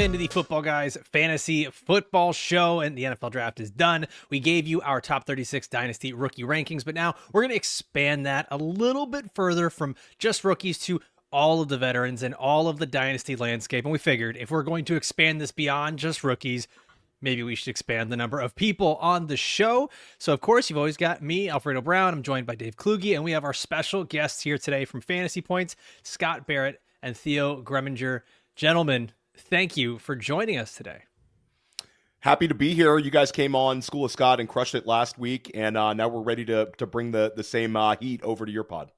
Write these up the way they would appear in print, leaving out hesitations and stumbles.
into the Football Guys Fantasy Football Show, and the NFL Draft is done. We gave you our top 36 Dynasty rookie rankings, but now we're going to expand that a little bit further from just rookies to all of the veterans and all of the Dynasty landscape. And we figured if we're going to expand this beyond just rookies, maybe we should expand the number of people on the show. So, of course, you've always got me, Alfredo Brown. I'm joined by Dave Kluge, and we have our special guests here today from Fantasy Points, Scott Barrett and Theo Gremminger. Gentlemen, thank you for joining us today. Happy to be here. You guys came on School of Scott and crushed it last week, and now we're ready to bring the same heat over to your pod.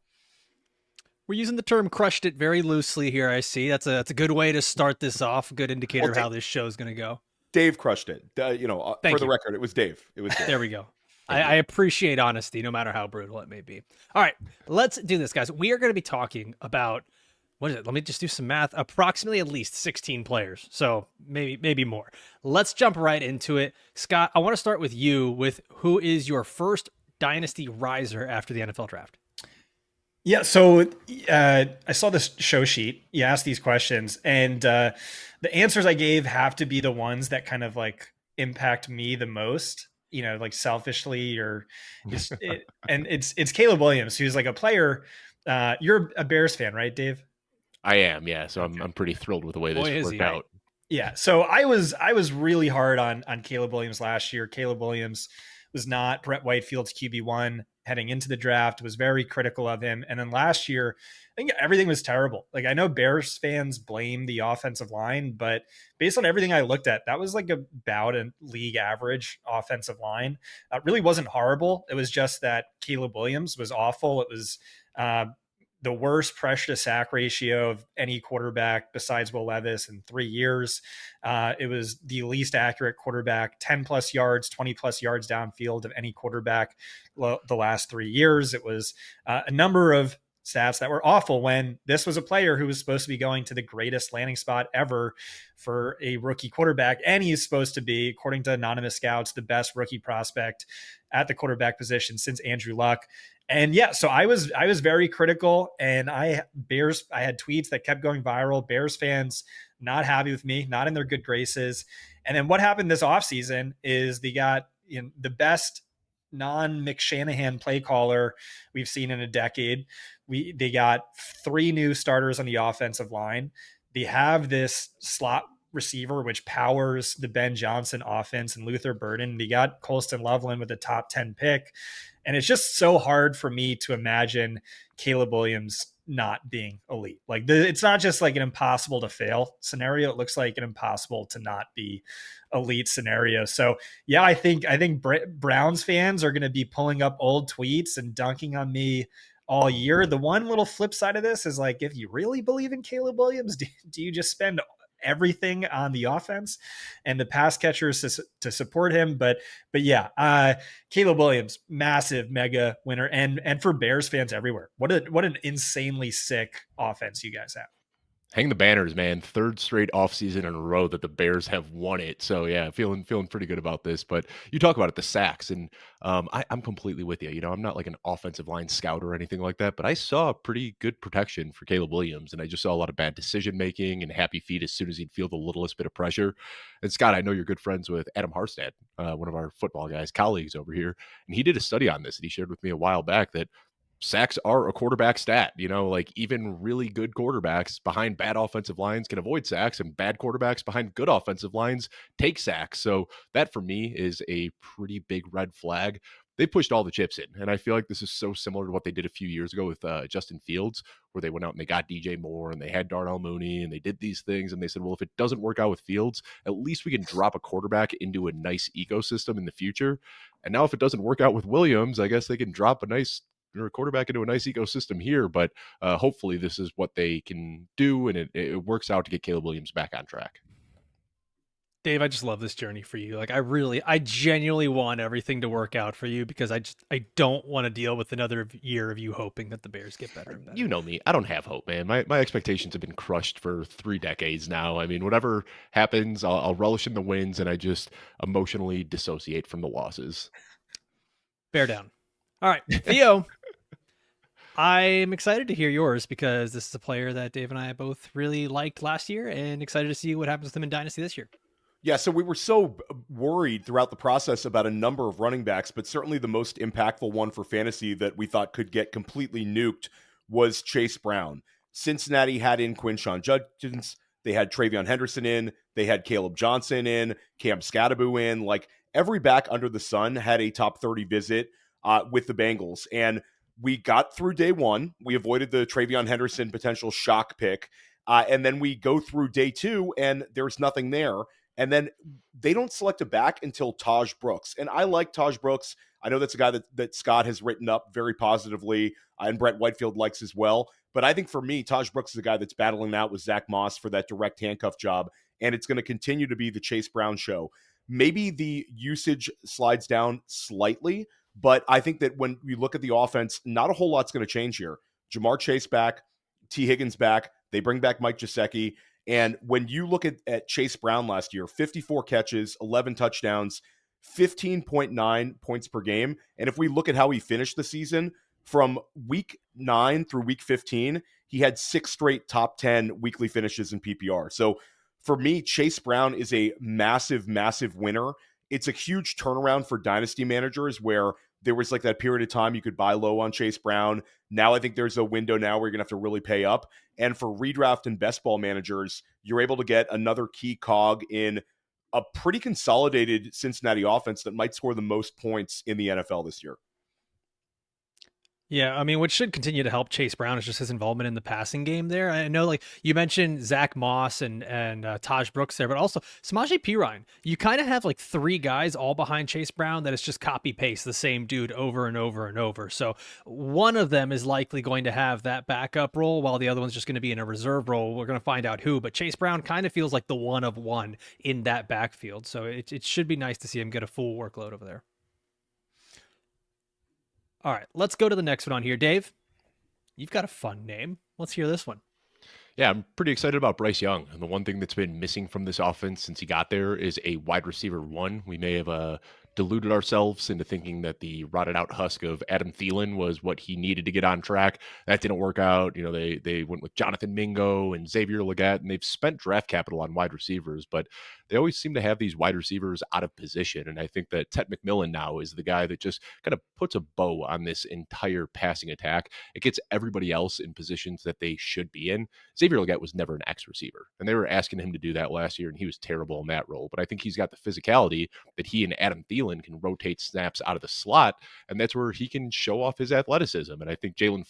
We're using the term "crushed it" very loosely here. I see that's a good way to start this off. Good indicator of how this show is going to go. Dave crushed it. For the record, it was Dave. It was Dave. There we go. I appreciate honesty, no matter how brutal it may be. All right, let's do this, guys. We are going to be talking about, what is it? Let me just do some math. Approximately at least 16 players. So maybe more. Let's jump right into it. Scott, I want to start with you with who is your first Dynasty riser after the NFL draft? Yeah, so I saw this show sheet. You asked these questions, and the answers I gave have to be the ones that kind of like impact me the most, like selfishly, or just and it's Caleb Williams, who's like a player. You're a Bears fan, right, Dave? I am, yeah. So I'm pretty thrilled with the way this worked out. Yeah. So I was really hard on Caleb Williams last year. Caleb Williams was not Brett Whitefield's QB1 heading into the draft, was very critical of him. And then last year, I think everything was terrible. Like, I know Bears fans blame the offensive line, but based on everything I looked at, that was like about a league average offensive line. It really wasn't horrible. It was just that Caleb Williams was awful. It was the worst pressure to sack ratio of any quarterback besides Will Levis in 3 years. It was the least accurate quarterback, 10 plus yards, 20 plus yards downfield of any quarterback the last 3 years. It was a number of stats that were awful when this was a player who was supposed to be going to the greatest landing spot ever for a rookie quarterback. And he's supposed to be, according to anonymous scouts, the best rookie prospect at the quarterback position since Andrew Luck. And yeah, so I was very critical, and I had tweets that kept going viral. Bears fans not happy with me, not in their good graces. And then what happened this offseason is they got the best non-McShanahan play caller we've seen in a decade. They got 3 new starters on the offensive line. They have this slot receiver which powers the Ben Johnson offense and Luther Burden. They got Colston Loveland with a top 10 pick. And it's just so hard for me to imagine Caleb Williams not being elite. Like, it's not just like an impossible to fail scenario. It looks like an impossible to not be elite scenario. So yeah, I think Browns fans are going to be pulling up old tweets and dunking on me all year. The one little flip side of this is, like, if you really believe in Caleb Williams, do you just spend everything on the offense and the pass catchers to support him? But yeah, Caleb Williams, massive mega winner, and for Bears fans everywhere, what an insanely sick offense you guys have. Hang the banners, man. 3rd straight offseason in a row that the Bears have won it. So yeah, feeling pretty good about this. But you talk about it, the sacks, and I'm completely with you. I'm not like an offensive line scout or anything like that, but I saw pretty good protection for Caleb Williams, and I just saw a lot of bad decision making and happy feet as soon as he'd feel the littlest bit of pressure. And Scott, I know you're good friends with Adam Harstad, one of our football guys, colleagues over here, and he did a study on this, and he shared with me a while back that sacks are a quarterback stat. Like, even really good quarterbacks behind bad offensive lines can avoid sacks, and bad quarterbacks behind good offensive lines take sacks. So that for me is a pretty big red flag. They pushed all the chips in, and I feel like this is so similar to what they did a few years ago with Justin Fields, where they went out and they got DJ Moore and they had Darnell Mooney and they did these things, and they said, well, if it doesn't work out with Fields, at least we can drop a quarterback into a nice ecosystem in the future. And now if it doesn't work out with Williams, I guess they can drop a quarterback into a nice ecosystem here, but hopefully this is what they can do, and it works out to get Caleb Williams back on track. Dave, I just love this journey for you. Like, I genuinely want everything to work out for you, because I don't want to deal with another year of you hoping that the Bears get better and better. You know me. I don't have hope, man. My expectations have been crushed for 3 decades now. I mean, whatever happens, I'll relish in the wins, and I just emotionally dissociate from the losses. Bear down. All right, Theo. I'm excited to hear yours because this is a player that Dave and I both really liked last year and excited to see what happens with him in Dynasty this year. Yeah, so we were so worried throughout the process about a number of running backs, but certainly the most impactful one for fantasy that we thought could get completely nuked was Chase Brown. Cincinnati had in Quinshon Judkins, they had Travion Henderson in, they had Caleb Johnson in, Cam Scattaboo in. Like every back under the sun had a top 30 visit with the Bengals. And we got through day one. We avoided the Travion Henderson potential shock pick. And then we go through day two, and there's nothing there. And then they don't select a back until Taj Brooks. And I like Taj Brooks. I know that's a guy that Scott has written up very positively, and Brett Whitefield likes as well. But I think for me, Taj Brooks is a guy that's battling out with Zach Moss for that direct handcuff job. And it's going to continue to be the Chase Brown show. Maybe the usage slides down slightly, but I think that when we look at the offense, not a whole lot's going to change here. Jamar Chase back, T. Higgins back. They bring back Mike Gesicki. And when you look at Chase Brown last year, 54 catches, 11 touchdowns, 15.9 points per game. And if we look at how he finished the season, from week 9 through week 15, he had 6 straight top 10 weekly finishes in PPR. So for me, Chase Brown is a massive, massive winner. It's a huge turnaround for dynasty managers where there was like that period of time you could buy low on Chase Brown. Now I think there's a window now where you're going to have to really pay up. And for redraft and best ball managers, you're able to get another key cog in a pretty consolidated Cincinnati offense that might score the most points in the NFL this year. Yeah, I mean, what should continue to help Chase Brown is just his involvement in the passing game there. I know, like, you mentioned Zach Moss and Taj Brooks there, but also Samaje Perine. You kind of have, like, 3 guys all behind Chase Brown that is just copy-paste the same dude over and over and over. So one of them is likely going to have that backup role while the other one's just going to be in a reserve role. We're going to find out who, but Chase Brown kind of feels like the one of one in that backfield. So it should be nice to see him get a full workload over there. All right, let's go to the next one on here. Dave, you've got a fun name. Let's hear this one. Yeah, I'm pretty excited about Bryce Young. And the one thing that's been missing from this offense since he got there is a wide receiver one. We may have deluded ourselves into thinking that the rotted out husk of Adam Thielen was what he needed to get on track. That didn't work out. You know, they went with Jonathan Mingo and Xavier Legette, and they've spent draft capital on wide receivers, but they always seem to have these wide receivers out of position. And I think that Ted McMillan now is the guy that just kind of puts a bow on this entire passing attack. It gets everybody else in positions that they should be in. Xavier Legette was never an X receiver, and they were asking him to do that last year, and he was terrible in that role. But I think he's got the physicality that he and Adam Thielen can rotate snaps out of the slot, and that's where he can show off his athleticism. And I think Jalen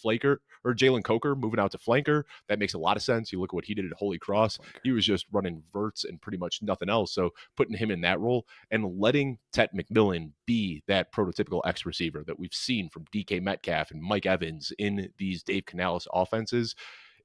Coker moving out to flanker, that makes a lot of sense. You look at what he did at Holy Cross. He was just running verts and pretty much nothing else. So putting him in that role and letting Ted McMillan be that prototypical X receiver that we've seen from DK Metcalf and Mike Evans in these Dave Canales offenses,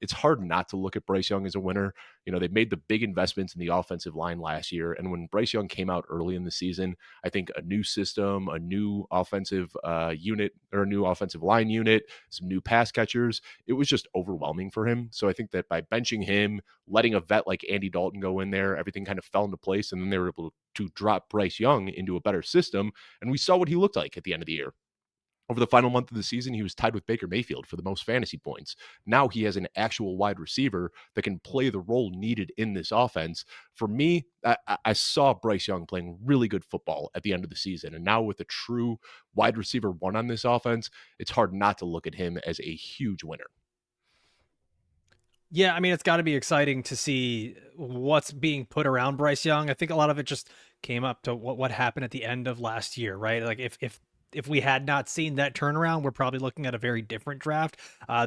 it's hard not to look at Bryce Young as a winner. You know, they made the big investments in the offensive line last year. And when Bryce Young came out early in the season, I think a new system, a new offensive unit or a new offensive line unit, some new pass catchers, it was just overwhelming for him. So I think that by benching him, letting a vet like Andy Dalton go in there, everything kind of fell into place. And then they were able to drop Bryce Young into a better system. And we saw what he looked like at the end of the year. Over the final month of the season, he was tied with Baker Mayfield for the most fantasy points. Now he has an actual wide receiver that can play the role needed in this offense. For me, I saw Bryce Young playing really good football at the end of the season. And now with a true wide receiver one on this offense, it's hard not to look at him as a huge winner. Yeah, I mean, it's got to be exciting to see what's being put around Bryce Young. I think a lot of it just came up to what happened at the end of last year, right? Like if we had not seen that turnaround, we're probably looking at a very different draft.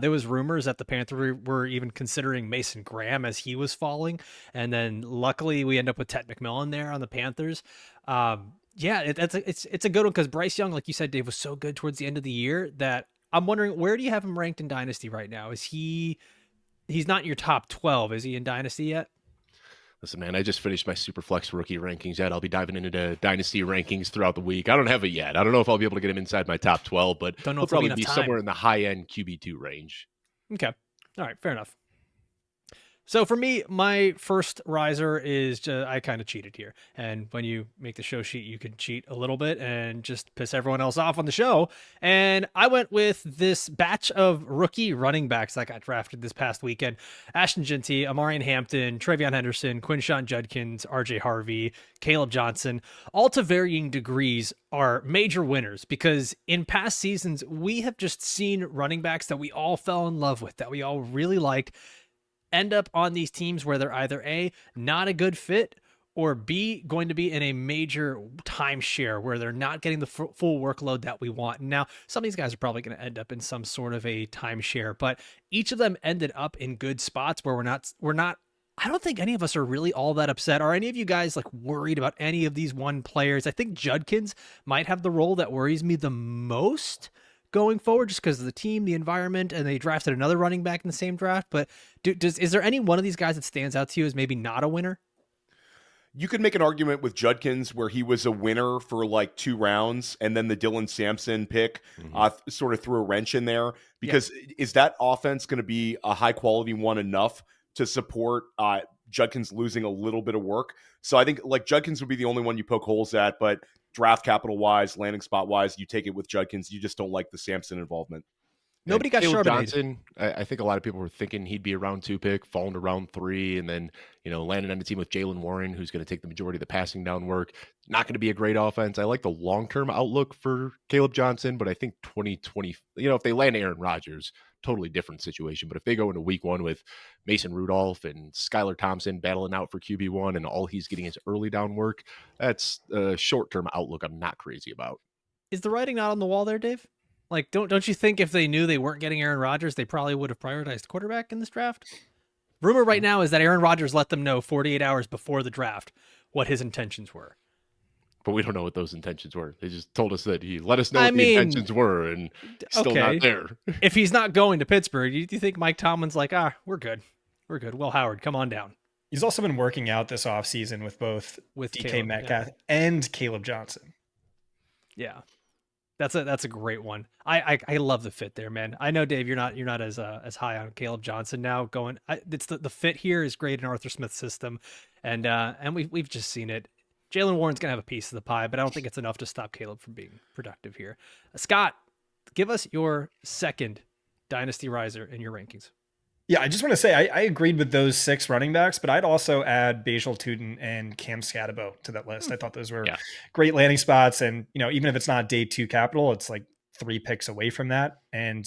There was rumors that the Panthers were even considering Mason Graham as he was falling. And then luckily we end up with Ted McMillan there on the Panthers. Yeah, it's a good one because Bryce Young, like you said, Dave, was so good towards the end of the year that I'm wondering, where do you have him ranked in Dynasty right now? He's not in your top 12. Is he in Dynasty yet? Listen, man, I just finished my superflex rookie rankings yet. I'll be diving into Dynasty rankings throughout the week. I don't have it yet. I don't know if I'll be able to get him inside my top 12, but he'll probably be somewhere in the high-end QB2 range. Okay. All right. Fair enough. So for me, my first riser is just, I kind of cheated here. And when you make the show sheet, you can cheat a little bit and just piss everyone else off on the show. And I went with this batch of rookie running backs that got drafted this past weekend. Ashton Genty, Amarian Hampton, Travion Henderson, Quinshawn Judkins, RJ Harvey, Caleb Johnson, all to varying degrees are major winners because in past seasons, we have just seen running backs that we all fell in love with, that we all really liked, end up on these teams where they're either A, not a good fit, or B, going to be in a major timeshare where they're not getting the full workload that we want. Now, some of these guys are probably going to end up in some sort of a timeshare, but each of them ended up in good spots where we're not, I don't think any of us are really all that upset. Are any of you guys like worried about any of these one players? I think Judkins might have the role that worries me the most going forward, just because of the team, the environment, and they drafted another running back in the same draft. But is there any one of these guys that stands out to you as maybe not a winner? You could make an argument with Judkins where he was a winner for like 2 rounds, and then the Dylan Sampson pick sort of threw a wrench in there because is that offense going to be a high quality one enough to support Judkins losing a little bit of work? So I think like Judkins would be the only one you poke holes at, but draft capital wise, landing spot wise, you take it with Judkins. You just don't like the Sampson involvement. Nobody got Caleb Charbonnet. Johnson, I think a lot of people were thinking he'd be a round 2 pick, falling to round 3, and then, landing on a team with Jalen Warren, who's going to take the majority of the passing down work. Not going to be a great offense. I like the long-term outlook for Caleb Johnson, but I think 2020, if they land Aaron Rodgers, totally different situation. But if they go into week 1 with Mason Rudolph and Skylar Thompson battling out for QB1 and all he's getting is early down work, that's a short-term outlook I'm not crazy about. Is the writing not on the wall there, Dave? Like, don't you think if they knew they weren't getting Aaron Rodgers, they probably would have prioritized quarterback in this draft? Rumor right now is that Aaron Rodgers let them know 48 hours before the draft what his intentions were. But we don't know what those intentions were. They just told us that he let us know what the intentions were, and still not there. If he's not going to Pittsburgh, do you think Mike Tomlin's like, we're good. We're good. Will Howard, come on down. He's also been working out this offseason with both DK Caleb, Metcalf and Caleb Johnson. Yeah. That's a great one. I love the fit there, man. I know, Dave, you're not as high on Caleb Johnson now. It's the fit here is great in Arthur Smith's system, and we've just seen it. Jalen Warren's gonna have a piece of the pie, but I don't think it's enough to stop Caleb from being productive here. Scott, give us your second dynasty riser in your rankings. Yeah, I just want to say I agreed with those 6 running backs, but I'd also add Bajal Tootin and Cam Scatabo to that list. I thought those were great landing spots. And, even if it's not day 2 capital, it's like 3 picks away from that. And,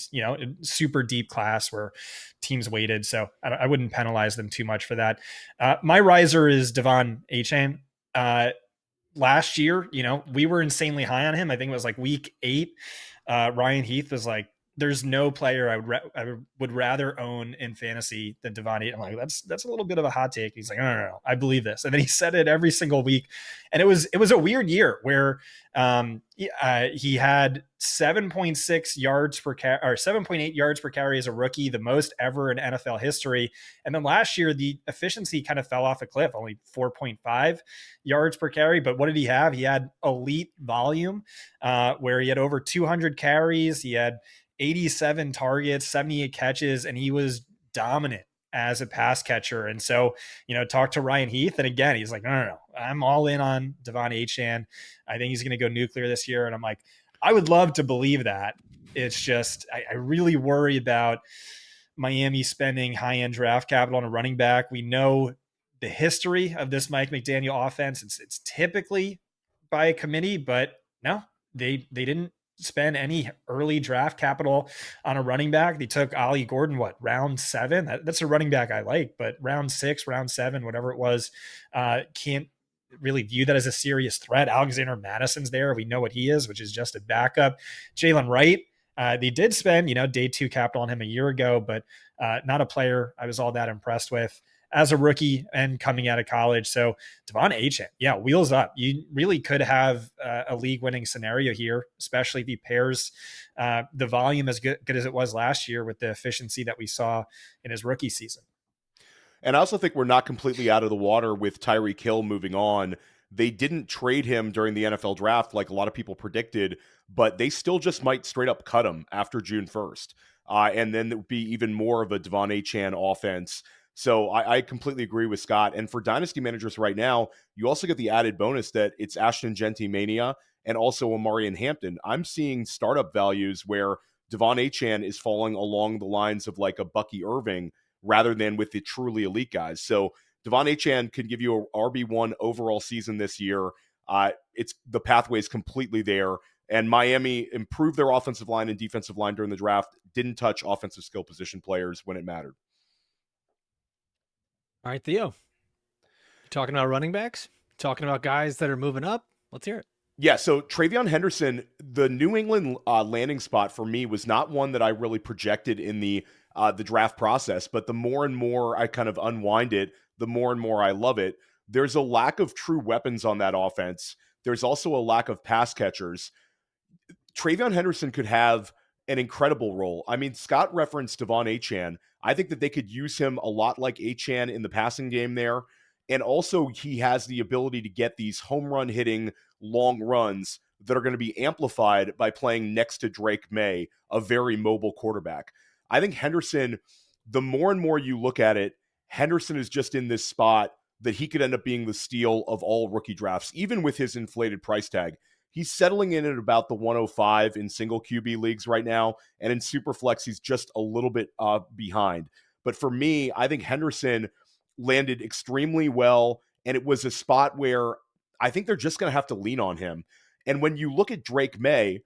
super deep class where teams waited. So I wouldn't penalize them too much for that. My riser is Devon Achane. Last year, we were insanely high on him. I think it was like week 8. Ryan Heath was like, there's no player I would rather own in fantasy than Devon Achane. I'm like, that's a little bit of a hot take. He's like, no, I believe this. And then he said it every single week. And it was a weird year where he had 7.6 yards per carry, or 7.8 yards per carry as a rookie, the most ever in NFL history. And then last year, the efficiency kind of fell off a cliff, only 4.5 yards per carry. But what did he have? He had elite volume where he had over 200 carries. He had 87 targets, 78 catches, and he was dominant as a pass catcher. And so, talk to Ryan Heath. And again, he's like, no, I'm all in on Devon Achane. I think he's going to go nuclear this year. And I'm like, I would love to believe that. It's just, I really worry about Miami spending high-end draft capital on a running back. We know the history of this Mike McDaniel offense. It's typically by a committee, but no, they didn't spend any early draft capital on a running back. They took Ollie Gordon, round 7? That's a running back I like, but round 6, round 7, whatever it was, can't really view that as a serious threat. Alexander Madison's there. We know what he is, which is just a backup. Jalen Wright, they did spend, day 2 capital on him a year ago, but not a player I was all that impressed with as a rookie and coming out of college. So Devon Achane, wheels up. You really could have a league-winning scenario here, especially if he pairs the volume as good as it was last year with the efficiency that we saw in his rookie season. And I also think we're not completely out of the water with Tyreek Hill moving on. They didn't trade him during the NFL draft like a lot of people predicted, but they still just might straight up cut him after June 1st. And then there would be even more of a Devon Achane offense. So I completely agree with Scott. And for dynasty managers right now, you also get the added bonus that it's Ashton Genty mania and also Amari and Hampton. I'm seeing startup values where Devon Achane is falling along the lines of like a Bucky Irving rather than with the truly elite guys. So Devon Achane can give you a RB1 overall season this year. It's the pathway is completely there. And Miami improved their offensive line and defensive line during the draft, didn't touch offensive skill position players when it mattered. All right, Theo. Talking about running backs, talking about guys that are moving up. Let's hear it. Yeah, so Travion Henderson, the New England landing spot for me was not one that I really projected in the draft process, but the more and more I kind of unwind it, the more and more I love it. There's a lack of true weapons on that offense. There's also a lack of pass catchers. Travion Henderson could have an incredible role. I mean, Scott referenced Devon Achane. I think that they could use him a lot like Achane in the passing game there. And also, he has the ability to get these home run hitting long runs that are going to be amplified by playing next to Drake May, a very mobile quarterback. I think Henderson, the more and more you look at it, Henderson is just in this spot that he could end up being the steal of all rookie drafts, even with his inflated price tag. He's settling in at about the 105 in single QB leagues right now. And in Superflex, he's just a little bit behind. But for me, I think Henderson landed extremely well. And it was a spot where I think they're just going to have to lean on him. And when you look at Drake May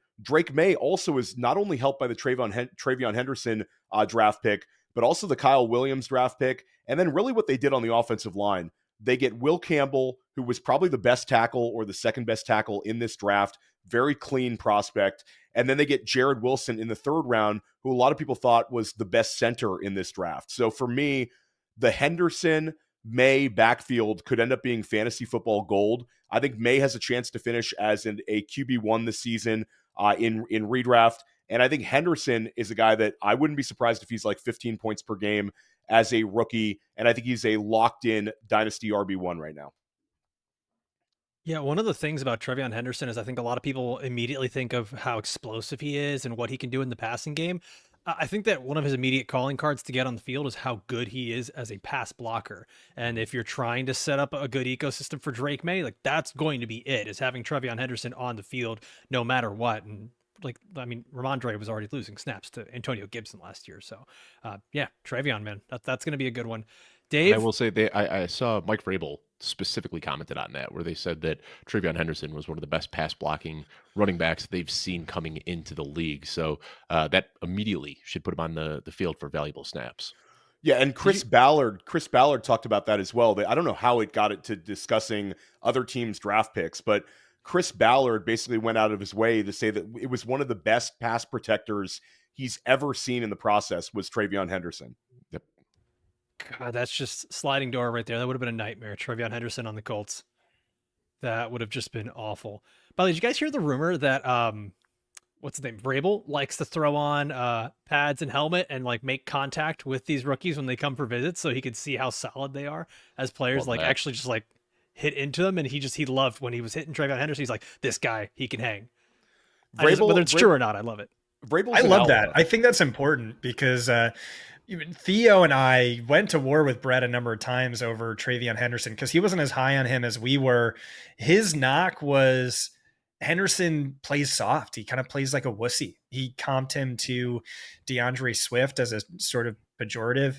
also is not only helped by the Travion Henderson draft pick, but also the Kyle Williams draft pick. And then really what they did on the offensive line. They get Will Campbell, who was probably the best tackle or the second best tackle in this draft, very clean prospect. And then they get Jared Wilson in the third round, who a lot of people thought was the best center in this draft. So for me, the Henderson May backfield could end up being fantasy football gold. I think May has a chance to finish as a QB1 this season in redraft. And I think Henderson is a guy that I wouldn't be surprised if he's like 15 points per game as a rookie. And I think he's a locked-in dynasty RB1 right now. Yeah, one of the things about Travion Henderson is I think a lot of people immediately think of how explosive he is and what he can do in the passing game. I think that one of his immediate calling cards to get on the field is how good he is as a pass blocker. And if you're trying to set up a good ecosystem for Drake May, like that's going to be it, is having Travion Henderson on the field no matter what. And like, I mean, Ramondre was already losing snaps to Antonio Gibson last year. So yeah, Travion, man, that's going to be a good one. Dave? I will say I saw Mike Vrabel specifically commented on that, where they said that Travion Henderson was one of the best pass blocking running backs they've seen coming into the league. So that immediately should put him on the field for valuable snaps. Yeah, and Chris Ballard talked about that as well. I don't know how it got it to discussing other teams' draft picks, but Chris Ballard basically went out of his way to say that it was one of the best pass protectors he's ever seen in the process was Travion Henderson. Yep. God, that's just sliding door right there. That would have been a nightmare. Travion Henderson on the Colts. That would have just been awful. By the way, did you guys hear the rumor that what's his name? Vrabel likes to throw on pads and helmet and like make contact with these rookies when they come for visits so he could see how solid they are as players, like actually just like hit into them. And he loved when he was hitting Travion Henderson. He's like, this guy, he can hang. Whether it's true or not, I love it. Vrabel's I love that. I think that's important because even Theo and I went to war with Brett a number of times over Travion Henderson because he wasn't as high on him as we were. His knock was Henderson plays soft. He kind of plays like a wussy. He comped him to DeAndre Swift as a sort of pejorative.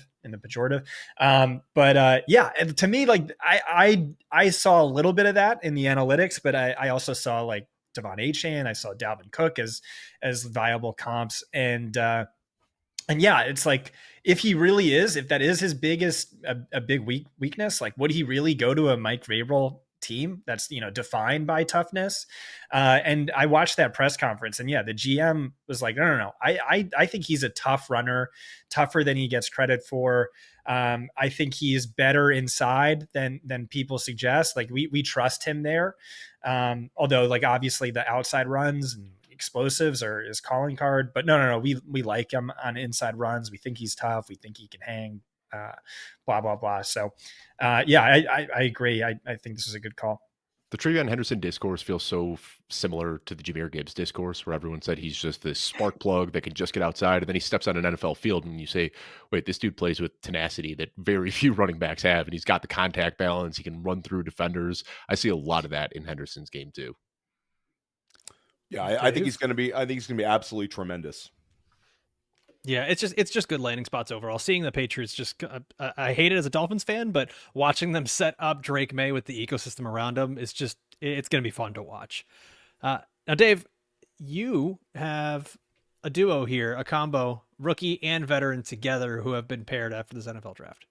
Yeah, and to me, like I saw a little bit of that in the analytics, but I also saw like Devon Achane, I saw Dalvin Cook as viable comps, and yeah, it's like if that is his biggest a big weakness, like would he really go to a Mike Vrabel team that's defined by toughness? And I watched that press conference, and yeah, the GM was like, no. I think he's a tough runner, tougher than he gets credit for. I think he's better inside than people suggest. Like we trust him there. Although like obviously the outside runs and explosives are his calling card, but no. We like him on inside runs. We think he's tough. We think he can hang, blah, blah, blah. So yeah, I agree. I think this is a good call. The Travion Henderson discourse feels so similar to the Jahmyr Gibbs discourse, where everyone said he's just this spark plug that can just get outside, and then he steps on an NFL field, and you say, "Wait, this dude plays with tenacity that very few running backs have, and he's got the contact balance. He can run through defenders." I see a lot of that in Henderson's game too. Yeah, I think he's going to be. I think he's going to be absolutely tremendous. Yeah, it's just good landing spots overall. Seeing the Patriots just I hate it as a Dolphins fan, but watching them set up Drake May with the ecosystem around him is just it's going to be fun to watch. Now, Dave, you have a duo here, a combo, rookie and veteran together, who have been paired after this NFL draft.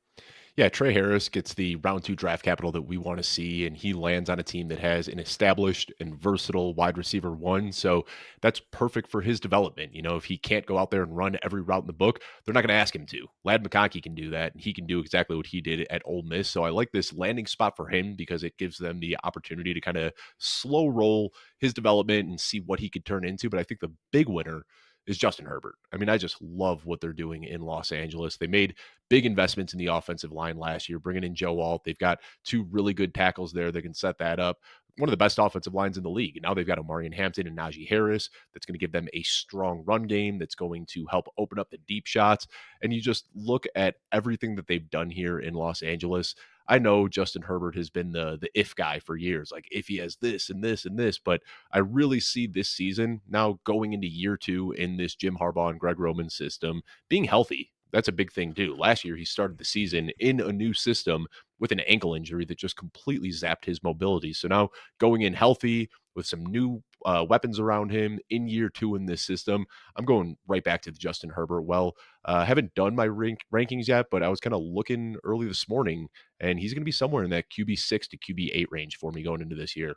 Yeah, Trey Harris gets the round 2 draft capital that we want to see, and he lands on a team that has an established and versatile wide receiver 1. So that's perfect for his development. You know, if he can't go out there and run every route in the book, they're not going to ask him to. Ladd McConkey can do that, and he can do exactly what he did at Ole Miss. So I like this landing spot for him because it gives them the opportunity to kind of slow roll his development and see what he could turn into. But I think the big winner is Justin Herbert. I mean, I just love what they're doing in Los Angeles. They made big investments in the offensive line last year, bringing in Joe Alt. They've got 2 really good tackles there that can set that up. One of the best offensive lines in the league. And now they've got Omarion Hampton and Najee Harris. That's going to give them a strong run game that's going to help open up the deep shots. And you just look at everything that they've done here in Los Angeles. I know Justin Herbert has been the if guy for years, like if he has this and this and this, but I really see this season now going into year 2 in this Jim Harbaugh and Greg Roman system being healthy. That's a big thing too. Last year, he started the season in a new system with an ankle injury that just completely zapped his mobility. So now going in healthy with some new weapons around him in year 2 in this system, I'm going right back to the Justin Herbert. Well, I haven't done my rankings yet, but I was kind of looking early this morning, and he's going to be somewhere in that QB6 to QB8 range for me going into this year.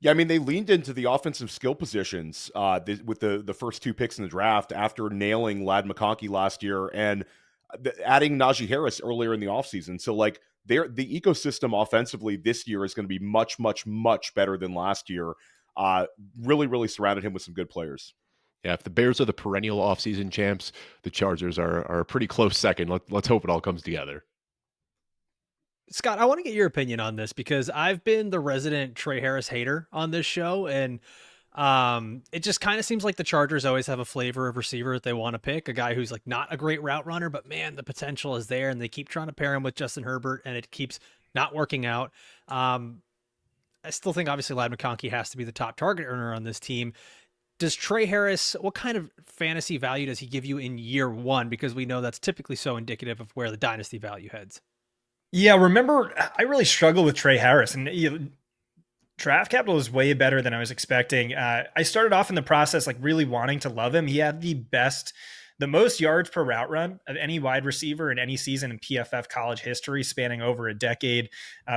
Yeah, I mean, they leaned into the offensive skill positions with the first 2 picks in the draft after nailing Ladd McConkey last year and adding Najee Harris earlier in the offseason. So, like, the ecosystem offensively this year is going to be much, much, much better than last year. Really, really surrounded him with some good players. Yeah, if the Bears are the perennial offseason champs, the Chargers are a pretty close second. Let's hope it all comes together. Scott, I want to get your opinion on this because I've been the resident Trey Harris hater on this show, and it just kind of seems like the Chargers always have a flavor of receiver that they want to pick, a guy who's like not a great route runner, but man, the potential is there, and they keep trying to pair him with Justin Herbert, and it keeps not working out. I still think obviously Ladd McConkey has to be the top target earner on this team. Does Trey Harris, what kind of fantasy value does he give you in year 1? Because we know that's typically so indicative of where the dynasty value heads. Yeah, remember, I really struggle with Trey Harris, and draft capital is way better than I was expecting. I started off in the process like really wanting to love him. He had the most yards per route run of any wide receiver in any season in PFF college history, spanning over a decade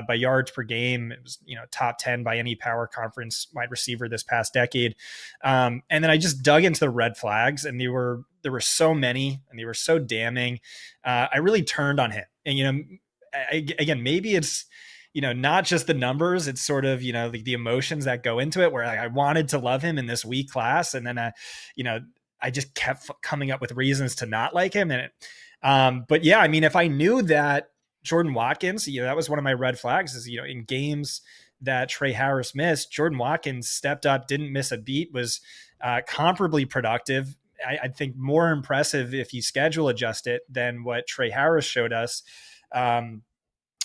by yards per game. It was, top 10 by any power conference wide receiver this past decade. And then I just dug into the red flags, and there were so many, and they were so damning. I really turned on him, and again, maybe it's, not just the numbers, it's sort of, the emotions that go into it, where I wanted to love him in this weak class. And then, I just kept coming up with reasons to not like him. But yeah, I mean, if I knew that Jordan Watkins, that was one of my red flags is, in games that Trey Harris missed, Jordan Watkins stepped up, didn't miss a beat, was comparably productive. I think more impressive if you schedule adjust it than what Trey Harris showed us.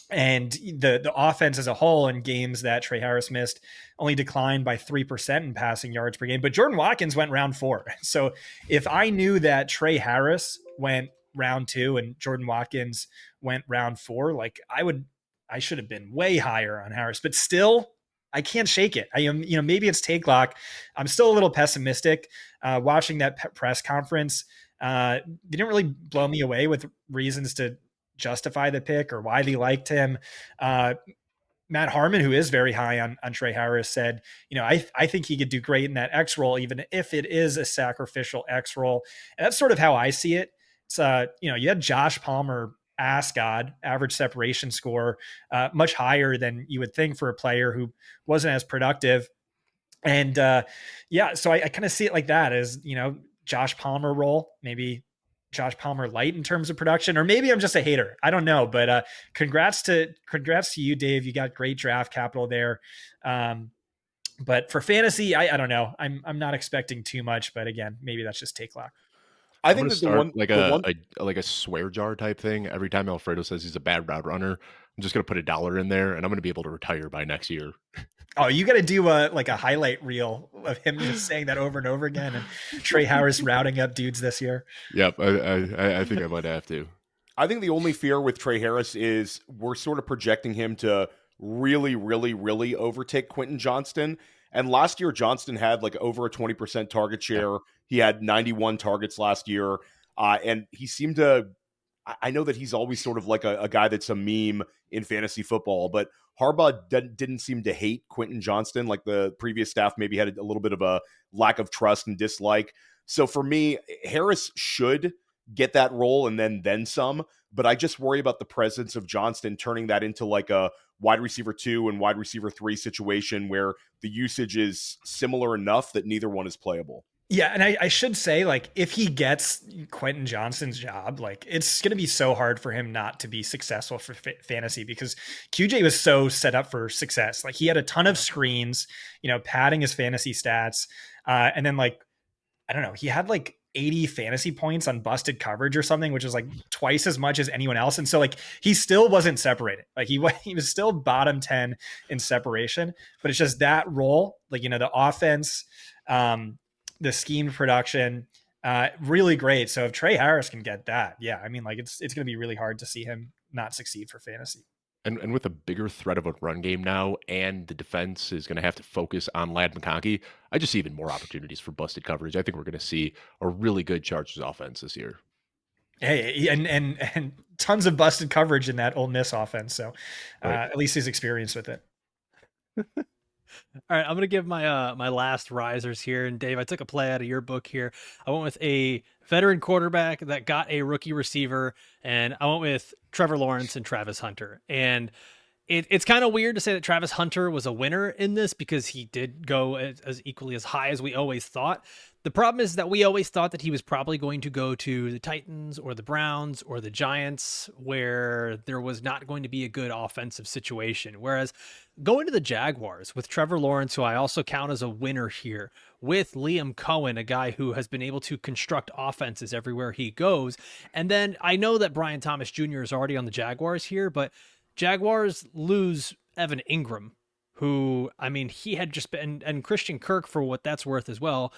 And the offense as a whole in games that Trey Harris missed only declined by 3% in passing yards per game. But Jordan Watkins went round 4. So if I knew that Trey Harris went round 2 and Jordan Watkins went round 4, like I should have been way higher on Harris. But still, I can't shake it. I am, maybe it's take lock. I'm still a little pessimistic. Watching that press conference, didn't really blow me away with reasons to justify the pick or why they liked him. Matt Harmon, who is very high on Trey Harris, said, I think he could do great in that X role, even if it is a sacrificial X role. And that's sort of how I see it. It's, you had Josh Palmer, ASCOD, average separation score, much higher than you would think for a player who wasn't as productive. And so I kind of see it like that as, Josh Palmer role, maybe Josh Palmer light in terms of production, or maybe I'm just a hater. I don't know, but congrats to you, Dave. You got great draft capital there. But for fantasy, I don't know. I'm not expecting too much, but again, maybe that's just take luck. I I'm think gonna that start like the one like a swear jar type thing. Every time Alfredo says he's a bad route runner, I'm just gonna put $1 in there, and I'm gonna be able to retire by next year. Oh, you got to do a highlight reel of him just saying that over and over again, and Trey Harris routing up dudes this year. Yep, I think I might have to. I think the only fear with Trey Harris is we're sort of projecting him to really, really, really overtake Quentin Johnston. And last year, Johnston had like over a 20% target share. He had 91 targets last year. And he seemed to, I know that he's always sort of like a guy that's a meme in fantasy football, but Harbaugh didn't seem to hate Quentin Johnston. Like the previous staff maybe had a little bit of a lack of trust and dislike. So for me, Harris should get that role and then some, but I just worry about the presence of Johnston turning that into like a wide receiver 2 and wide receiver 3 situation where the usage is similar enough that neither one is playable. Yeah, and I should say, like, if he gets Quentin Johnston's job, like, it's going to be so hard for him not to be successful for fantasy, because QJ was so set up for success. Like, he had a ton of screens, padding his fantasy stats. And then, like, I don't know, he had like 80 fantasy points on busted coverage or something, which is like twice as much as anyone else. And so, like, he still wasn't separated. Like, he was still bottom 10 in separation, but it's just that role, like, the offense, the scheme production, really great. So if Trey Harris can get that, yeah, I mean, like, it's going to be really hard to see him not succeed for fantasy. And with a bigger threat of a run game now, and the defense is going to have to focus on Ladd McConkey, I just see even more opportunities for busted coverage. I think we're going to see a really good Chargers offense this year. Hey, and tons of busted coverage in that Ole Miss offense. So Right. at least he's experienced with it. All right, I'm gonna give my my last risers here. And Dave, I took a play out of your book here. I went with a veteran quarterback that got a rookie receiver, and I went with Trevor Lawrence and Travis Hunter. And it's kind of weird to say that Travis Hunter was a winner in this, because he did go as equally as high as we always thought. The problem is that we always thought that he was probably going to go to the Titans or the Browns or the Giants, where there was not going to be a good offensive situation. Whereas going to the Jaguars with Trevor Lawrence, who I also count as a winner here, with Liam Cohen, a guy who has been able to construct offenses everywhere he goes. And then I know that Brian Thomas Jr. is already on the Jaguars here, but Jaguars lose Evan Ingram, who, I mean, he had just been, and Christian Kirk for what that's worth as well.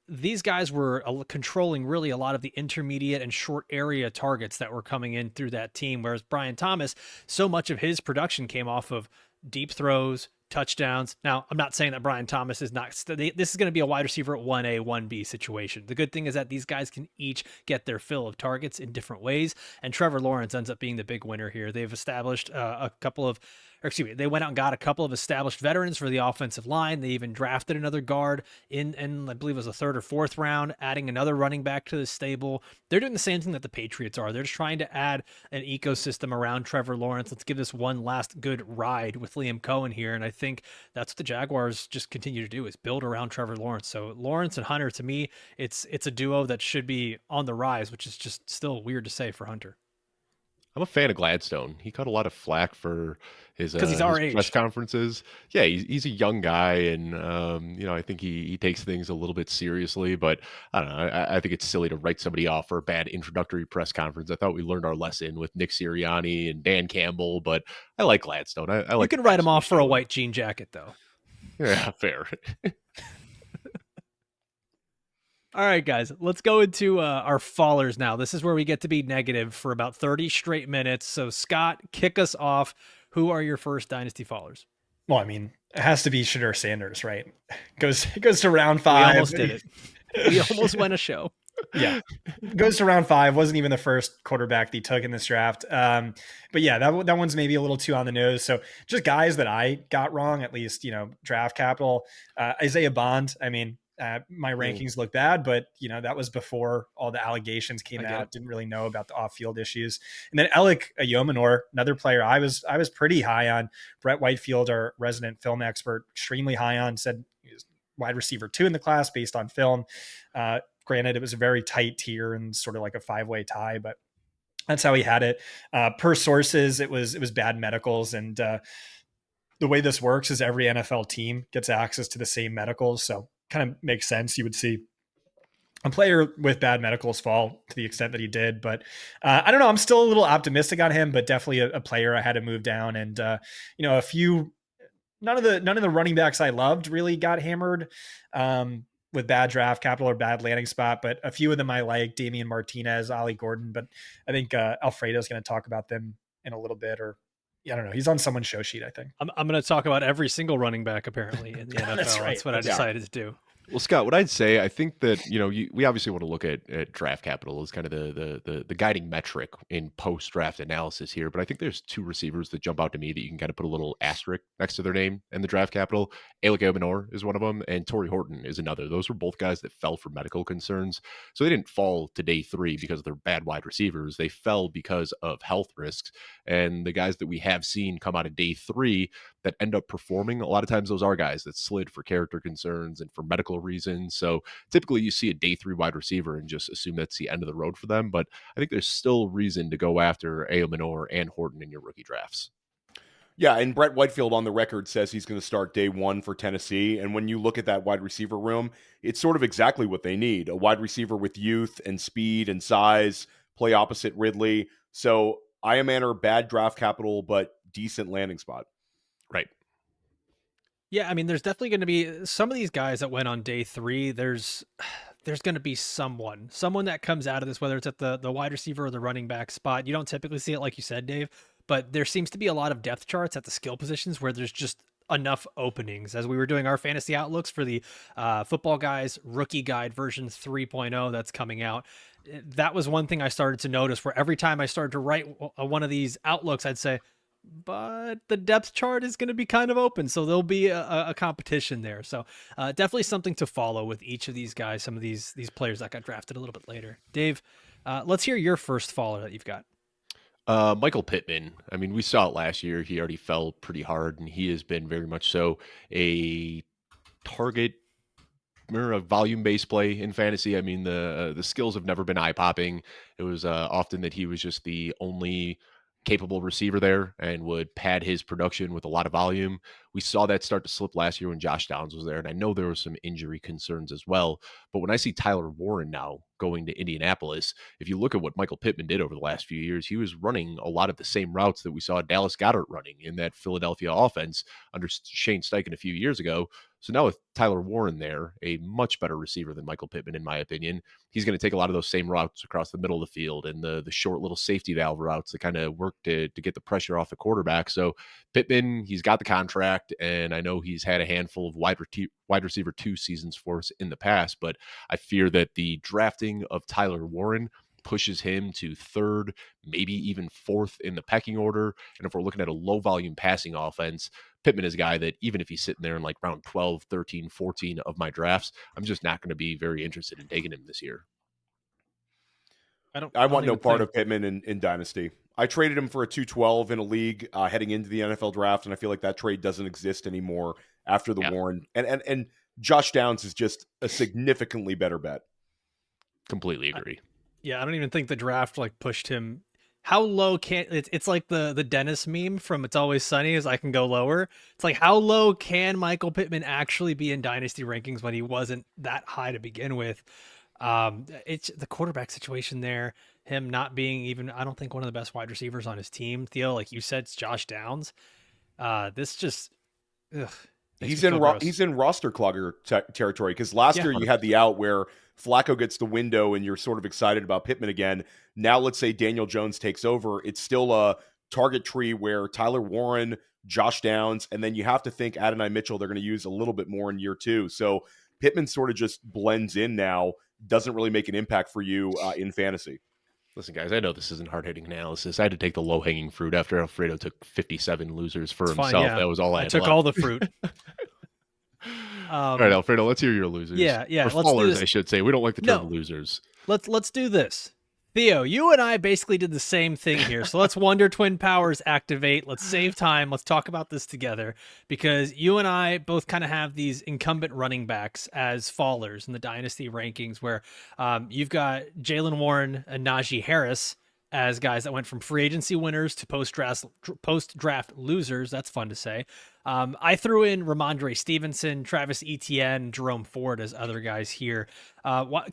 These guys were controlling really a lot of the intermediate and short area targets that were coming in through that team. Whereas Brian Thomas, so much of his production came off of deep throws, touchdowns. Now, I'm not saying that Brian Thomas is not, this is going to be a wide receiver at 1A, 1B situation. The good thing is that these guys can each get their fill of targets in different ways. And Trevor Lawrence ends up being the big winner here. They've established they went out and got a couple of established veterans for the offensive line. They even drafted another guard in I believe it was the 3rd or 4th round, adding another running back to the stable. They're doing the same thing that the Patriots are. They're just trying to add an ecosystem around Trevor Lawrence. Let's give this one last good ride with Liam Cohen here. And I think that's what the Jaguars just continue to do, is build around Trevor Lawrence. So Lawrence and Hunter, to me, it's a duo that should be on the rise, which is just still weird to say for Hunter. I'm a fan of Gladstone. He caught a lot of flack for his, He's our his age. press conferences. Yeah, he's a young guy, and I think he takes things a little bit seriously. But I don't know. I think it's silly to write somebody off for a bad introductory press conference. I thought we learned our lesson with Nick Sirianni and Dan Campbell, but I like Gladstone. I like. You can write him off for a white jean jacket, though. Yeah, fair. All right, guys, let's go into our fallers now. This is where we get to be negative for about 30 straight minutes. So, Scott, kick us off. Who are your first Dynasty fallers? Well, I mean, it has to be Shedeur Sanders, right? It goes to round 5. We almost did it. We almost won a show. Yeah. Goes to round 5. Wasn't even the first quarterback they took in this draft. But yeah, that one's maybe a little too on the nose. So just guys that I got wrong, at least, draft capital. Isaiah Bond, I mean, my rankings look bad, but that was before all the allegations came out. Didn't really know about the off-field issues. And then Alec Ayomanor, another player I was pretty high on. Brett Whitefield, our resident film expert, extremely high on, said he was wide receiver 2 in the class based on film. Granted, it was a very tight tier and sort of like a 5-way tie, but that's how he had it. Per sources, it was bad medicals. And the way this works is every NFL team gets access to the same medicals. So kind of makes sense. You would see a player with bad medicals fall to the extent that he did, but I don't know. I'm still a little optimistic on him, but definitely a player I had to move down. And a few, none of the running backs I loved really got hammered with bad draft capital or bad landing spot, but a few of them I like: Damian Martinez, Ollie Gordon. But I think Alfredo is going to talk about them in a little bit, or I don't know. He's on someone's show sheet, I think. I'm going to talk about every single running back apparently in the NFL. That's right. That's what I decided to do. Well, Scott, what I'd say, I think that we obviously want to look at draft capital as kind of the guiding metric in post draft analysis here. But I think there's two receivers that jump out to me that you can kind of put a little asterisk next to their name in the draft capital. Alec Ebenor is one of them, and Torrey Horton is another. Those were both guys that fell for medical concerns, so they didn't fall to day 3 because they're bad wide receivers. They fell because of health risks. And the guys that we have seen come out of day 3 that end up performing, a lot of times those are guys that slid for character concerns and for medical reasons. So typically you see a day 3 wide receiver and just assume that's the end of the road for them. But I think there's still reason to go after Ebenor and Horton in your rookie drafts. Yeah, and Brett Whitefield on the record says he's going to start day 1 for Tennessee. And when you look at that wide receiver room, it's sort of exactly what they need. A wide receiver with youth and speed and size, play opposite Ridley. So Iamaner, bad draft capital, but decent landing spot. Right. Yeah, I mean, there's definitely going to be some of these guys that went on day 3. There's going to be someone that comes out of this, whether it's at the wide receiver or the running back spot. You don't typically see it, like you said, Dave, but there seems to be a lot of depth charts at the skill positions where there's just enough openings. As we were doing our fantasy outlooks for the Football Guys Rookie Guide version 3.0 that's coming out, that was one thing I started to notice, where every time I started to write one of these outlooks, I'd say, but the depth chart is going to be kind of open, so there'll be a competition there. So definitely something to follow with each of these guys, some of these players that got drafted a little bit later. Dave, let's hear your first follower that you've got. Michael Pittman. I mean, we saw it last year. He already fell pretty hard, and he has been very much so a target or a volume-based play in fantasy. I mean, the skills have never been eye-popping. It was often that he was just the only capable receiver there and would pad his production with a lot of volume. We saw that start to slip last year when Josh Downs was there, and I know there were some injury concerns as well. But when I see Tyler Warren now going to Indianapolis, if you look at what Michael Pittman did over the last few years, he was running a lot of the same routes that we saw Dallas Goedert running in that Philadelphia offense under Shane Steichen a few years ago. So now with Tyler Warren there, a much better receiver than Michael Pittman, in my opinion, he's going to take a lot of those same routes across the middle of the field and the short little safety valve routes that kind of work to get the pressure off the quarterback. So Pittman, he's got the contract, and I know he's had a handful of wide receiver 2 seasons for us in the past, but I fear that the drafting of Tyler Warren pushes him to 3rd, maybe even 4th in the pecking order. And if we're looking at a low volume passing offense, Pittman is a guy that even if he's sitting there in like round 12, 13, 14 of my drafts, I'm just not going to be very interested in taking him this year. I want no part of Pittman in Dynasty. I traded him for a 212 in a league heading into the NFL draft, and I feel like that trade doesn't exist anymore after the Warren. And Josh Downs is just a significantly better bet. Completely agree. I don't even think the draft pushed him. How low can it's like the Dennis meme from It's Always Sunny is I can go lower. It's like, how low can Michael Pittman actually be in dynasty rankings when he wasn't that high to begin with? It's the quarterback situation there, him not being even, I don't think, one of the best wide receivers on his team. Theo, like you said, it's Josh Downs. This just he's in roster clogger territory, because last year you had the out where Flacco gets the window and you're sort of excited about Pittman again. Now let's say Daniel Jones takes over. It's still a target tree where Tyler Warren, Josh Downs, and then you have to think Adonai Mitchell they're going to use a little bit more in year 2. So Pittman sort of just blends in now, doesn't really make an impact for you in fantasy. Listen, guys, I know this isn't hard-hitting analysis. I had to take the low-hanging fruit after Alfredo took 57 losers for himself. Fine, yeah. That was all I had took left. All the fruit. All right, Alfredo, let's hear your losers. Yeah. Or Let's fallers, I should say. We don't like the term losers. Let's do this. Theo, you and I basically did the same thing here. So let's Wonder Twin powers activate. Let's save time. Let's talk about this together, because you and I both kind of have these incumbent running backs as fallers in the Dynasty rankings, where you've got Jalen Warren and Najee Harris as guys that went from free agency winners to post-draft losers. That's fun to say. I threw in Ramondre Stevenson, Travis Etienne, Jerome Ford as other guys here.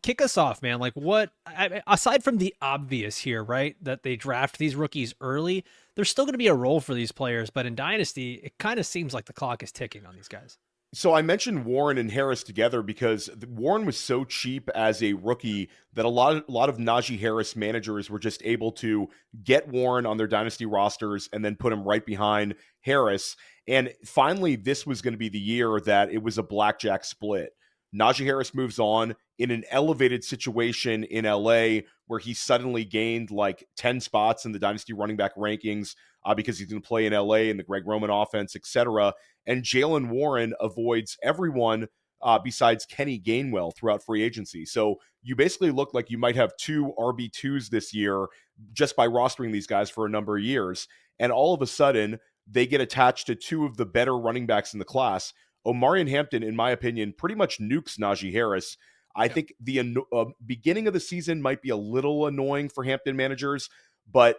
Kick us off, man. Like, aside from the obvious here, right, that they draft these rookies early, there's still going to be a role for these players. But in Dynasty, it kind of seems like the clock is ticking on these guys. So I mentioned Warren and Harris together because Warren was so cheap as a rookie that a lot of Najee Harris managers were just able to get Warren on their dynasty rosters and then put him right behind Harris. And finally, this was going to be the year that it was a blackjack split. Najee Harris moves on in an elevated situation in LA where he suddenly gained like 10 spots in the dynasty running back rankings because he's going to play in LA in the Greg Roman offense, etc. And Jalen Warren avoids everyone besides Kenny Gainwell throughout free agency. So you basically look like you might have two RB2s this year just by rostering these guys for a number of years. And all of a sudden, they get attached to two of the better running backs in the class. Omarion Hampton, in my opinion, pretty much nukes Najee Harris. I think the beginning of the season might be a little annoying for Hampton managers, but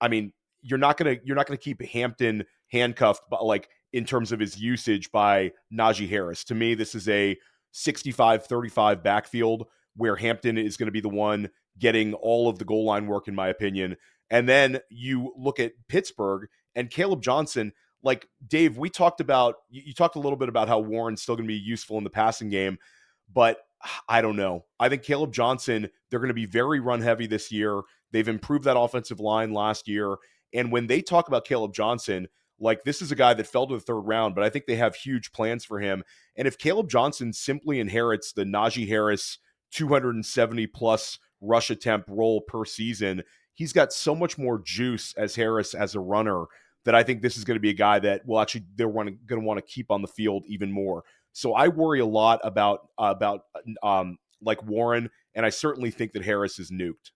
I mean, you're not gonna keep Hampton handcuffed, but like in terms of his usage by Najee Harris. To me, this is a 65-35 backfield where Hampton is going to be the one getting all of the goal line work, in my opinion. And then you look at Pittsburgh and Caleb Johnson. Like, Dave, you talked a little bit about how Warren's still going to be useful in the passing game, but I don't know. I think Caleb Johnson, they're going to be very run heavy this year. They've improved that offensive line last year. And when they talk about Caleb Johnson, like, this is a guy that fell to the third round, but I think they have huge plans for him. And if Caleb Johnson simply inherits the Najee Harris 270 plus rush attempt role per season, he's got so much more juice as Harris as a runner that I think this is going to be a guy that will actually, they're going to want to keep on the field even more. So I worry a lot about like Warren, and I certainly think that Harris is nuked.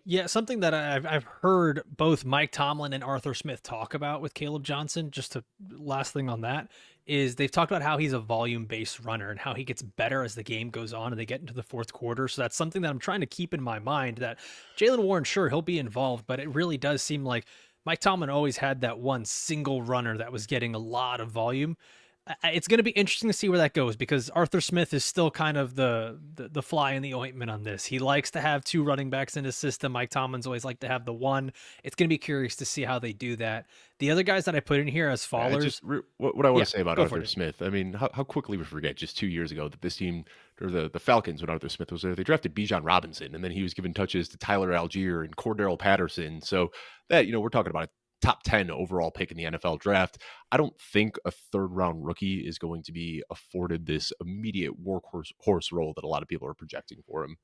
Yeah, something that I've heard both Mike Tomlin and Arthur Smith talk about with Caleb Johnson, just to last thing on that, is they've talked about how he's a volume-based runner and how he gets better as the game goes on and they get into the fourth quarter. So that's something that I'm trying to keep in my mind, that Jalen Warren, sure, he'll be involved, but it really does seem like Mike Tomlin always had that one single runner that was getting a lot of volume. It's going to be interesting to see where that goes, because Arthur Smith is still kind of the fly in the ointment on this. He likes to have two running backs in his system. Mike Tomlin's always liked to have the one. It's going to be curious to see how they do that. The other guys that I put in here as fallers. What I want to say about Arthur Smith, I mean, how quickly we forget just 2 years ago that this team, or the Falcons, when Arthur Smith was there, they drafted Bijan Robinson, and then he was given touches to Tyler Algier and Cordero Patterson. So that, we're talking about top 10 overall pick in the NFL draft. I don't think a third round rookie is going to be afforded this immediate workhorse role that a lot of people are projecting for him.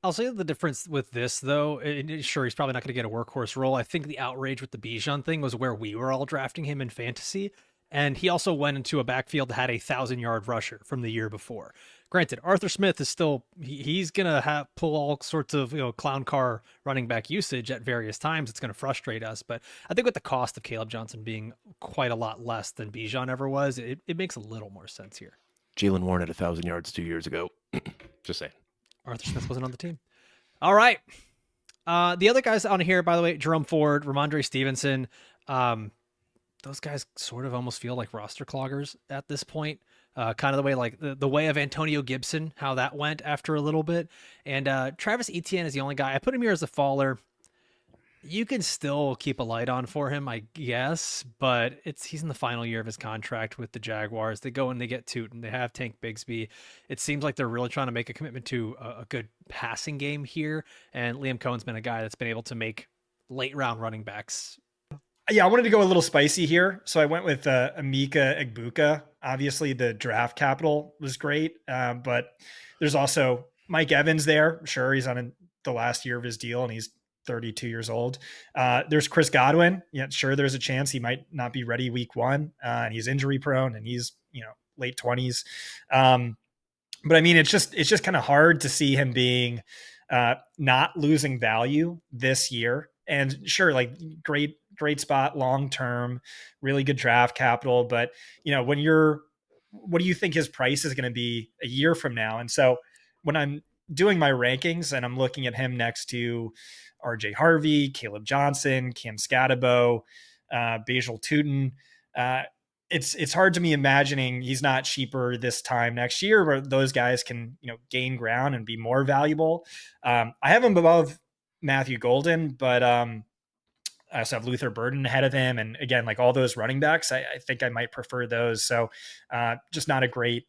I'll say the difference with this, though, sure, he's probably not going to get a workhorse role. I think the outrage with the Bijan thing was where we were all drafting him in fantasy. And he also went into a backfield that had a 1,000-yard rusher from the year before. Granted, Arthur Smith is still, he's going to pull all sorts of, clown car running back usage at various times. It's going to frustrate us. But I think with the cost of Caleb Johnson being quite a lot less than Bijan ever was, it makes a little more sense here. Jalen Warren at 1,000 yards 2 years ago. Just saying. Arthur Smith wasn't on the team. All right. The other guys on here, by the way, Jerome Ford, Ramondre Stevenson, those guys sort of almost feel like roster cloggers at this point. Kind of the way, like the way of Antonio Gibson, how that went after a little bit. And Travis Etienne is the only guy. I put him here as a faller. You can still keep a light on for him, I guess, but he's in the final year of his contract with the Jaguars. They go and they get Tootin. They have Tank Bigsby. It seems like they're really trying to make a commitment to a good passing game here. And Liam Cohen's been a guy that's been able to make late round running backs. Yeah, I wanted to go a little spicy here. So I went with Emeka Egbuka. Obviously, the draft capital was great, but there's also Mike Evans there. Sure, he's on the last year of his deal, and he's 32 years old. There's Chris Godwin. Yeah, sure, there's a chance he might not be ready week one, and he's injury prone, and he's late 20s. But I mean, it's just kind of hard to see him being not losing value this year. And sure, like great spot long term, really good draft capital. But what do you think his price is going to be a year from now? And so when I'm doing my rankings and I'm looking at him next to RJ Harvey, Caleb Johnson, Cam Scatabo, Basil Tootin, it's hard to me imagining he's not cheaper this time next year where those guys can, gain ground and be more valuable. I have him above Matthew Golden, but I also have Luther Burden ahead of him. And again, like all those running backs, I think I might prefer those. So just not a great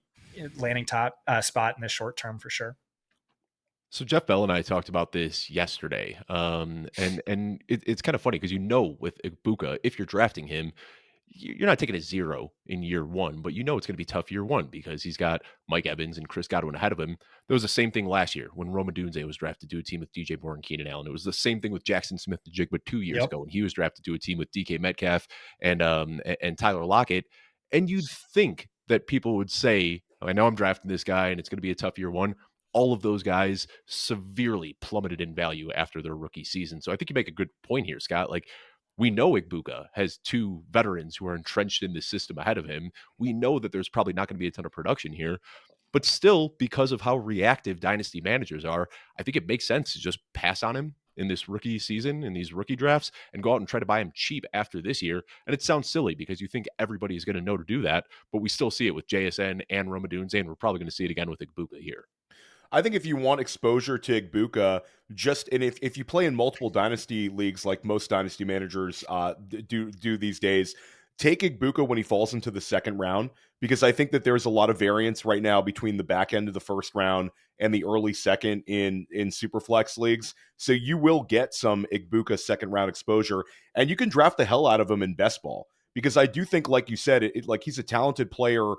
landing top spot in the short term for sure. So Jeff Bell and I talked about this yesterday, and it's kind of funny because with Ibuka, if you're drafting him, you're not taking a 0 in year 1, but it's going to be tough year 1 because he's got Mike Evans and Chris Godwin ahead of him. There was the same thing last year when Roma Dunze was drafted to a team with DJ Moore and Keenan Allen. It was the same thing with Jackson Smith-Njigba 2 years ago when he was drafted to a team with DK Metcalf and Tyler Lockett. And you'd think that people would say, I know I'm drafting this guy and it's going to be a tough year 1. All of those guys severely plummeted in value after their rookie season. So I think you make a good point here, Scott. Like, we know Ibuka has 2 veterans who are entrenched in the system ahead of him. We know that there's probably not going to be a ton of production here, but still, because of how reactive dynasty managers are, I think it makes sense to just pass on him in this rookie season, in these rookie drafts, and go out and try to buy him cheap after this year. And it sounds silly because you think everybody is going to know to do that, but we still see it with JSN and Roma Dunze, and we're probably going to see it again with Ibuka here. I think if you want exposure to Ibuka, and if you play in multiple dynasty leagues like most dynasty managers do these days, take Ibuka when he falls into the second round, because I think that there's a lot of variance right now between the back end of the first round and the early second in superflex leagues. So you will get some Ibuka second round exposure, and you can draft the hell out of him in best ball, because I do think, like you said, like he's a talented player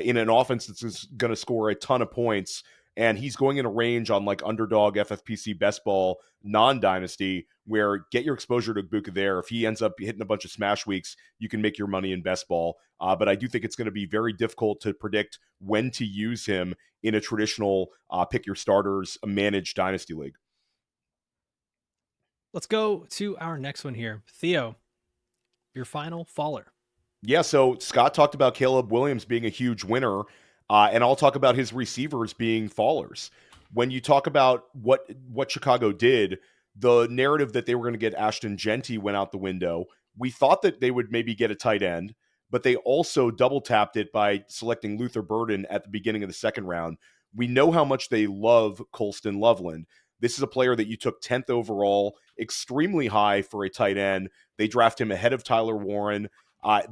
in an offense that's going to score a ton of points. And he's going in a range on like underdog, FFPC, best ball, non-dynasty, where get your exposure to Ibuka there. If he ends up hitting a bunch of smash weeks, you can make your money in best ball. But I do think it's going to be very difficult to predict when to use him in a traditional pick your starters, managed dynasty league. Let's go to our next one here. Theo, your final faller. Yeah, so Scott talked about Caleb Williams being a huge winner. And I'll talk about his receivers being fallers. When you talk about what Chicago did, the narrative that they were going to get Ashton Genty went out the window. We thought that they would maybe get a tight end, but they also double tapped it by selecting Luther Burden at the beginning of the second round. We know how much they love Colston Loveland. This is a player that you took 10th overall, extremely high for a tight end. They draft him ahead of Tyler Warren.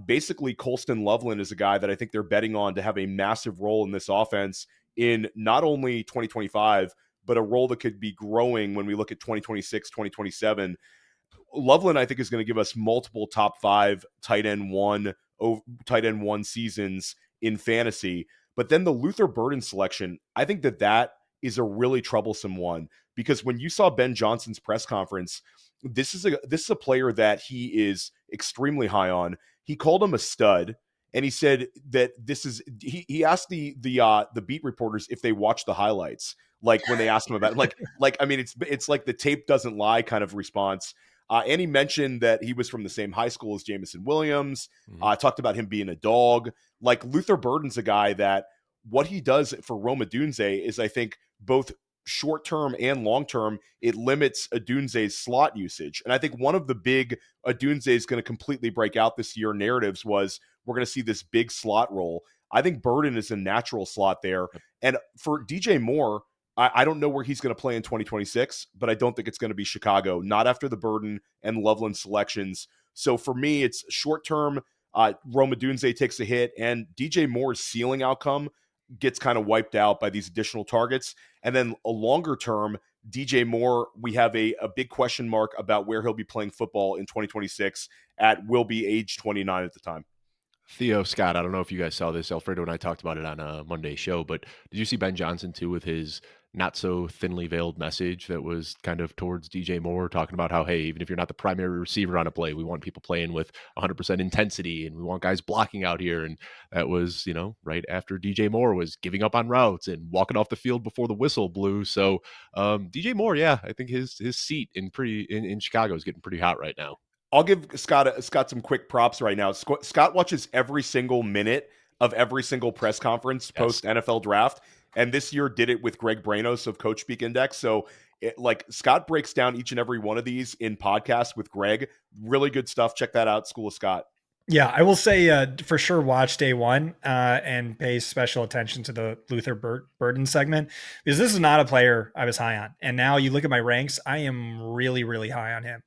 Basically, Colston Loveland is a guy that I think they're betting on to have a massive role in this offense in not only 2025, but a role that could be growing when we look at 2026, 2027. Loveland, I think, is going to give us multiple top 5 tight end one seasons in fantasy. But then the Luther Burden selection, I think that is a really troublesome one, because when you saw Ben Johnson's press conference, this is a player that he is extremely high on. He called him a stud, and he said that he asked the beat reporters if they watched the highlights, like when they asked him about it. like I mean, it's like the tape doesn't lie kind of response. And he mentioned that he was from the same high school as Jamison Williams. Talked about him being a dog. Like, Luther Burden's a guy that what he does for Roma Dunze is, I think, both short-term and long-term, it limits Adunze's slot usage. And I think one of the big Adunze is going to completely break out this year narratives was we're going to see this big slot role. I think Burden is a natural slot there. And for DJ Moore, I don't know where he's going to play in 2026, but I don't think it's going to be Chicago, not after the Burden and Loveland selections. So for me, it's short-term, Roma Dunze takes a hit, and DJ Moore's ceiling outcome gets kind of wiped out by these additional targets. And then a longer term, DJ Moore, we have a big question mark about where he'll be playing football in 2026 will be age 29 at the time. Theo, Scott, I don't know if you guys saw this. Alfredo and I talked about it on a Monday show, but did you see Ben Johnson too with his not so thinly veiled message that was kind of towards DJ Moore, talking about how, hey, even if you're not the primary receiver on a play, we want people playing with 100% intensity and we want guys blocking out here. And that was, right after DJ Moore was giving up on routes and walking off the field before the whistle blew. So DJ Moore, yeah, I think his seat in Chicago is getting pretty hot right now. I'll give Scott some quick props right now. Scott watches every single minute of every single press conference post NFL draft, and this year did it with Greg Branos of Coach Speak Index. So, Scott breaks down each and every one of these in podcasts with Greg. Really good stuff. Check that out, School of Scott. Yeah, I will say for sure watch day one and pay special attention to the Luther Burden segment, because this is not a player I was high on. And now you look at my ranks, I am really, really high on him.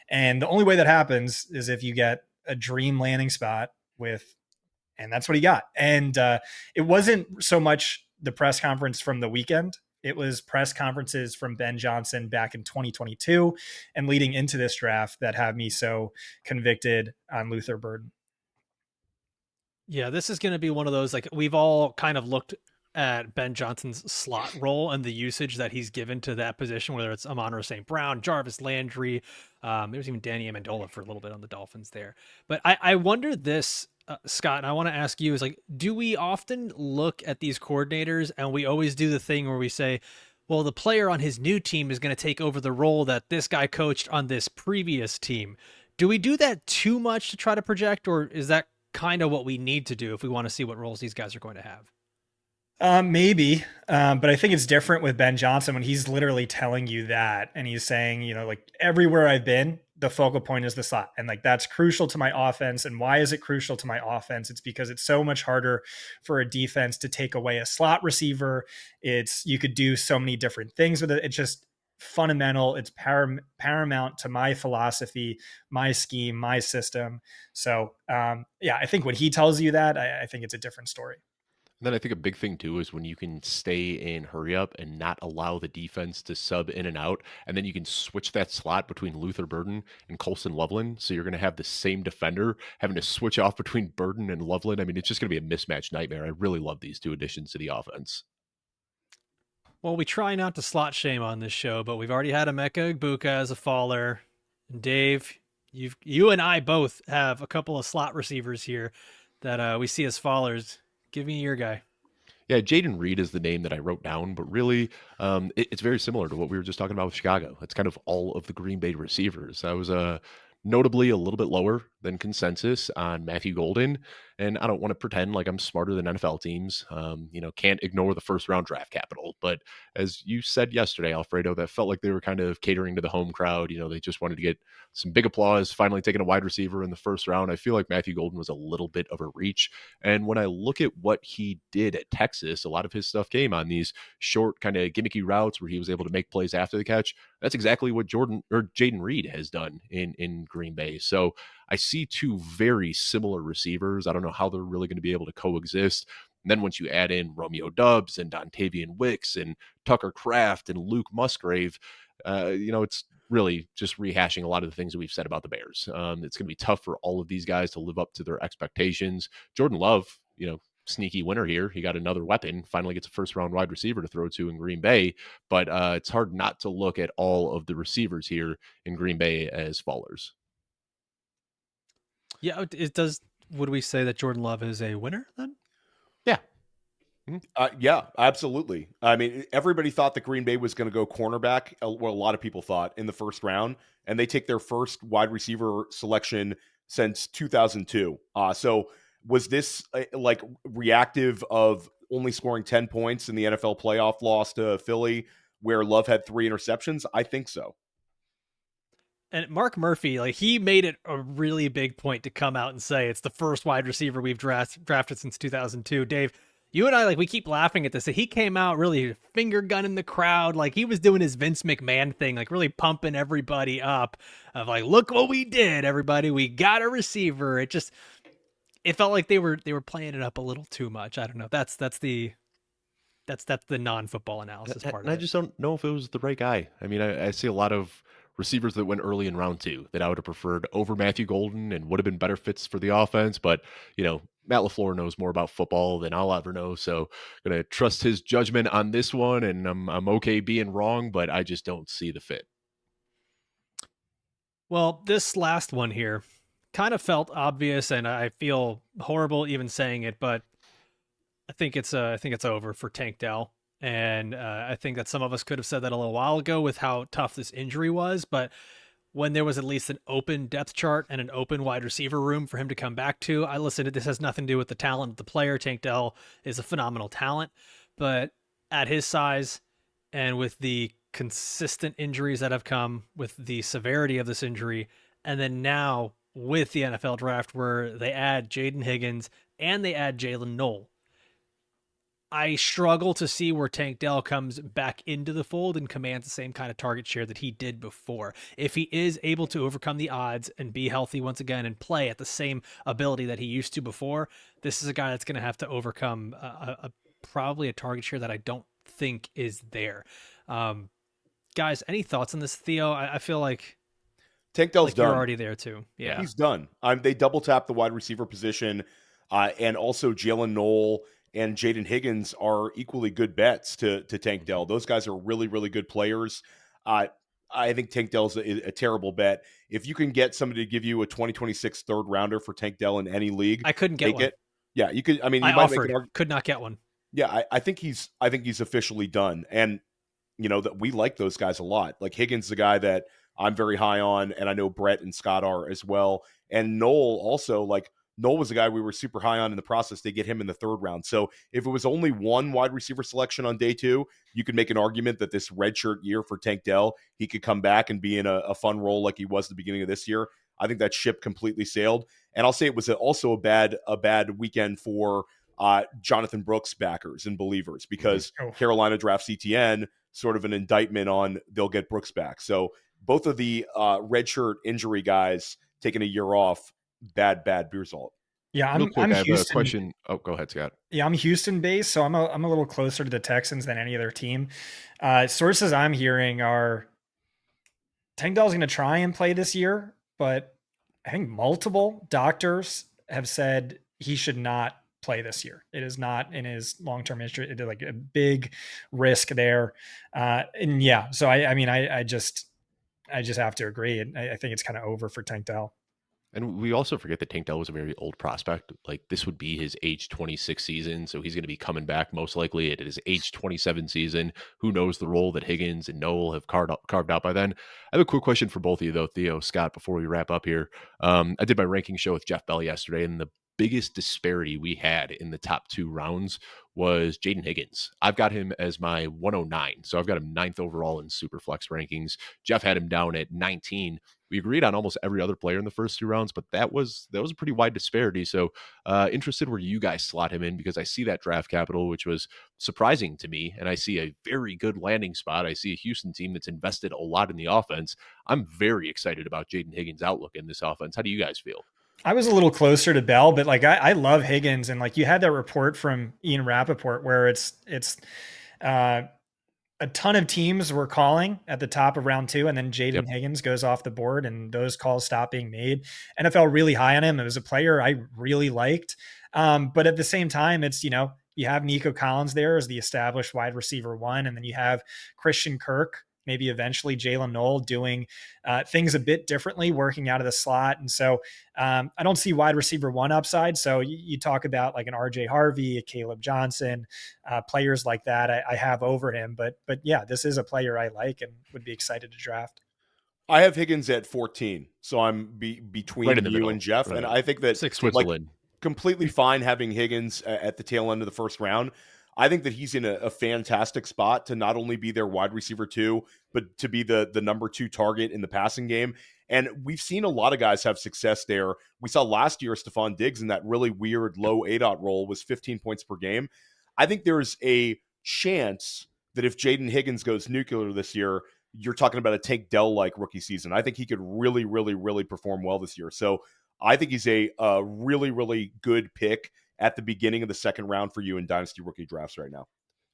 And the only way that happens is if you get a dream landing spot and that's what he got. And it wasn't so much the press conference from the weekend. It was press conferences from Ben Johnson back in 2022 and leading into this draft that have me so convicted on Luther Burden. Yeah, this is going to be one of those, like, we've all kind of looked at Ben Johnson's slot role and the usage that he's given to that position, whether it's Amon-Ra St. Brown, Jarvis Landry, there's even Danny Amendola for a little bit on the Dolphins there. But I wonder this, Scott, and I want to ask you, is like, do we often look at these coordinators and we always do the thing where we say, well, the player on his new team is going to take over the role that this guy coached on this previous team? Do we do that too much to try to project, or is that kind of what we need to do if we want to see what roles these guys are going to have? Maybe. But I think it's different with Ben Johnson when he's literally telling you that. And he's saying, like, everywhere I've been, the focal point is the slot. And like, that's crucial to my offense. And why is it crucial to my offense? It's because it's so much harder for a defense to take away a slot receiver. You could do so many different things with it. It's just fundamental. It's paramount to my philosophy, my scheme, my system. So I think when he tells you that, I think it's a different story. And then I think a big thing too is when you can stay in hurry up and not allow the defense to sub in and out, and then you can switch that slot between Luther Burden and Colson Loveland. So you're going to have the same defender having to switch off between Burden and Loveland. I mean, it's just going to be a mismatch nightmare. I really love these two additions to the offense. Well, we try not to slot shame on this show, but we've already had Emeka Egbuka as a faller. And Dave, you and I both have a couple of slot receivers here that we see as fallers. Give me your guy. Yeah, Jaden Reed is the name that I wrote down, but really it's very similar to what we were just talking about with Chicago. It's kind of all of the Green Bay receivers. I was notably a little bit lower than consensus on Matthew Golden, and I don't want to pretend like I'm smarter than NFL teams. Can't ignore the first round draft capital. But as you said yesterday, Alfredo, that felt like they were kind of catering to the home crowd. They just wanted to get some big applause, finally taking a wide receiver in the first round. I feel like Matthew Golden was a little bit of a reach. And when I look at what he did at Texas, a lot of his stuff came on these short kind of gimmicky routes where he was able to make plays after the catch. That's exactly what Jaden Reed has done in Green Bay. So I see two very similar receivers. I don't know how they're really going to be able to coexist. And then once you add in Romeo Doubs and Dontavian Wicks and Tucker Kraft and Luke Musgrave, it's really just rehashing a lot of the things that we've said about the Bears. It's going to be tough for all of these guys to live up to their expectations. Jordan Love, sneaky winner here. He got another weapon, finally gets a first round wide receiver to throw to in Green Bay. But it's hard not to look at all of the receivers here in Green Bay as fallers. Yeah, it does. Would we say that Jordan Love is a winner then? Yeah. Yeah, absolutely. I mean, everybody thought that Green Bay was going to go cornerback, what a lot of people thought, in the first round, and they take their first wide receiver selection since 2002. So was this reactive of only scoring 10 points in the NFL playoff loss to Philly where Love had 3 interceptions? I think so. And Mark Murphy, he made it a really big point to come out and say it's the first wide receiver we've drafted since 2002. Dave, you and I, we keep laughing at this. He came out really finger gunning the crowd. He was doing his Vince McMahon thing, really pumping everybody up of look what we did, everybody. We got a receiver. It felt like they were playing it up a little too much. I don't know. That's the non-football analysis part of it. I just don't know if it was the right guy. I mean, I see a lot of receivers that went early in round 2 that I would have preferred over Matthew Golden and would have been better fits for the offense. But, Matt LaFleur knows more about football than I'll ever know, so gonna trust his judgment on this one, and I'm okay being wrong, but I just don't see the fit. Well, this last one here kind of felt obvious, and I feel horrible even saying it, but I think it's over for Tank Dell. And I think that some of us could have said that a little while ago with how tough this injury was. But when there was at least an open depth chart and an open wide receiver room for him to come back to, I listened to this has nothing to do with the talent of the player. Tank Dell is a phenomenal talent, but at his size and with the consistent injuries that have come with the severity of this injury, and then now with the NFL draft where they add Jaden Higgins and they add Jalen Knoll, I struggle to see where Tank Dell comes back into the fold and commands the same kind of target share that he did before. If he is able to overcome the odds and be healthy once again and play at the same ability that he used to before, this is a guy that's going to have to overcome probably a target share that I don't think is there. Guys, any thoughts on this, Theo? I feel like Tank Dell's done. You're already there too. Yeah, he's done. They double tap the wide receiver position, and also Jalen Knoll and Jaden Higgins are equally good bets to Tank Dell. Those guys are really, really good players. I think Tank Dell's a terrible bet. If you can get somebody to give you a 2026 third rounder for Tank Dell in any league, I couldn't get one. It. Yeah, you could. I mean, I offered, could not get one. Yeah, I think he's officially done, and you know that we like those guys a lot. Like Higgins, the guy that I'm very high on, and I know Brett and Scott are as well. And Knoll also, like Knoll was the guy we were super high on in the process. They get him in the third round. So if it was only one wide receiver selection on day 2, you could make an argument that this redshirt year for Tank Dell, he could come back and be in a fun role like he was at the beginning of this year. I think that ship completely sailed. And I'll say it was also a bad weekend for Jonathan Brooks backers and believers, because Carolina drafts ETN, sort of an indictment on they'll get Brooks back. So both of the redshirt injury guys taking a year off, bad result. Yeah, I'm I have Houston. A question. Oh, go ahead, Scott. Yeah, I'm Houston based, so I'm a little closer to the Texans than any other team. Sources I'm hearing are Tank Dell's going to try and play this year, but I think multiple doctors have said he should not play this year. It is not in his long-term history. It is like a big risk there. And yeah, so I just have to agree. And I think it's kind of over for Tank Dell. And we also forget that Tank Dell was a very old prospect. Like this would be his age 26 season. So he's going to be coming back most likely at his age 27 season. Who knows the role that Higgins and Knoll have carved out by then. I have a quick question for both of you though, Theo, Scott, before we wrap up here. I did my ranking show with Jeff Bell yesterday, and the biggest disparity we had in the top 2 rounds was Jaden Higgins. I've got him as my 109. So I've got him 9th overall in superflex rankings. Jeff had him down at 19. We agreed on almost every other player in the first 2 rounds, but that was a pretty wide disparity. So interested where you guys slot him in, because I see that draft capital, which was surprising to me. And I see a very good landing spot. I see a Houston team that's invested a lot in the offense. I'm very excited about Jaden Higgins' outlook in this offense. How do you guys feel? I was a little closer to Bell, but like I love Higgins, and like you had that report from Ian Rappaport where it's a ton of teams were calling at the top of round 2, and then Jaden Higgins goes off the board, and those calls stop being made. NFL really high on him. It was a player I really liked, but at the same time, it's you have Nico Collins there as the established wide receiver 1, and then you have Christian Kirk, maybe eventually Jalen Knoll doing things a bit differently, working out of the slot. And so I don't see wide receiver 1 upside. So you talk about like an RJ Harvey, a Caleb Johnson, players like that I have over him. But yeah, this is a player I like and would be excited to draft. I have Higgins at 14. So I'm between right you middle. And Jeff. Right. And I think that Switzerland. Completely fine having Higgins at the tail end of the first round. I think that he's in a fantastic spot to not only be their wide receiver 2, but to be the number 2 target in the passing game. And we've seen a lot of guys have success there. We saw last year Stephon Diggs in that really weird low ADOT role was 15 points per game. I think there's a chance that if Jaden Higgins goes nuclear this year, you're talking about a Tank Dell-like rookie season. I think he could really, really, really perform well this year. So I think he's a really, really good pick at the beginning of the second round for you in Dynasty rookie drafts right now.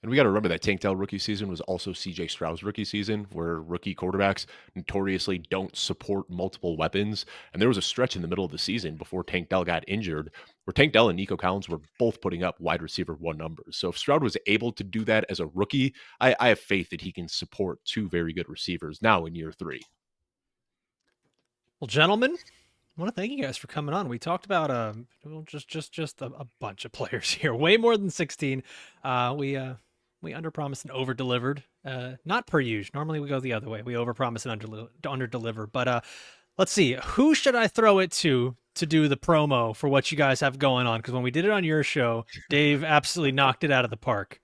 And we got to remember that Tank Dell rookie season was also CJ Stroud's rookie season, where rookie quarterbacks notoriously don't support multiple weapons. And there was a stretch in the middle of the season before Tank Dell got injured, where Tank Dell and Nico Collins were both putting up wide receiver 1 numbers. So if Stroud was able to do that as a rookie, I have faith that he can support 2 very good receivers now in year 3. Well, gentlemen, I want to thank you guys for coming on. We talked about just a bunch of players here, way more than 16. We underpromised and overdelivered. Not per usual. Normally we go the other way. We overpromise and underdeliver. But let's see. Who should I throw it to do the promo for what you guys have going on? Because when we did it on your show, Dave absolutely knocked it out of the park.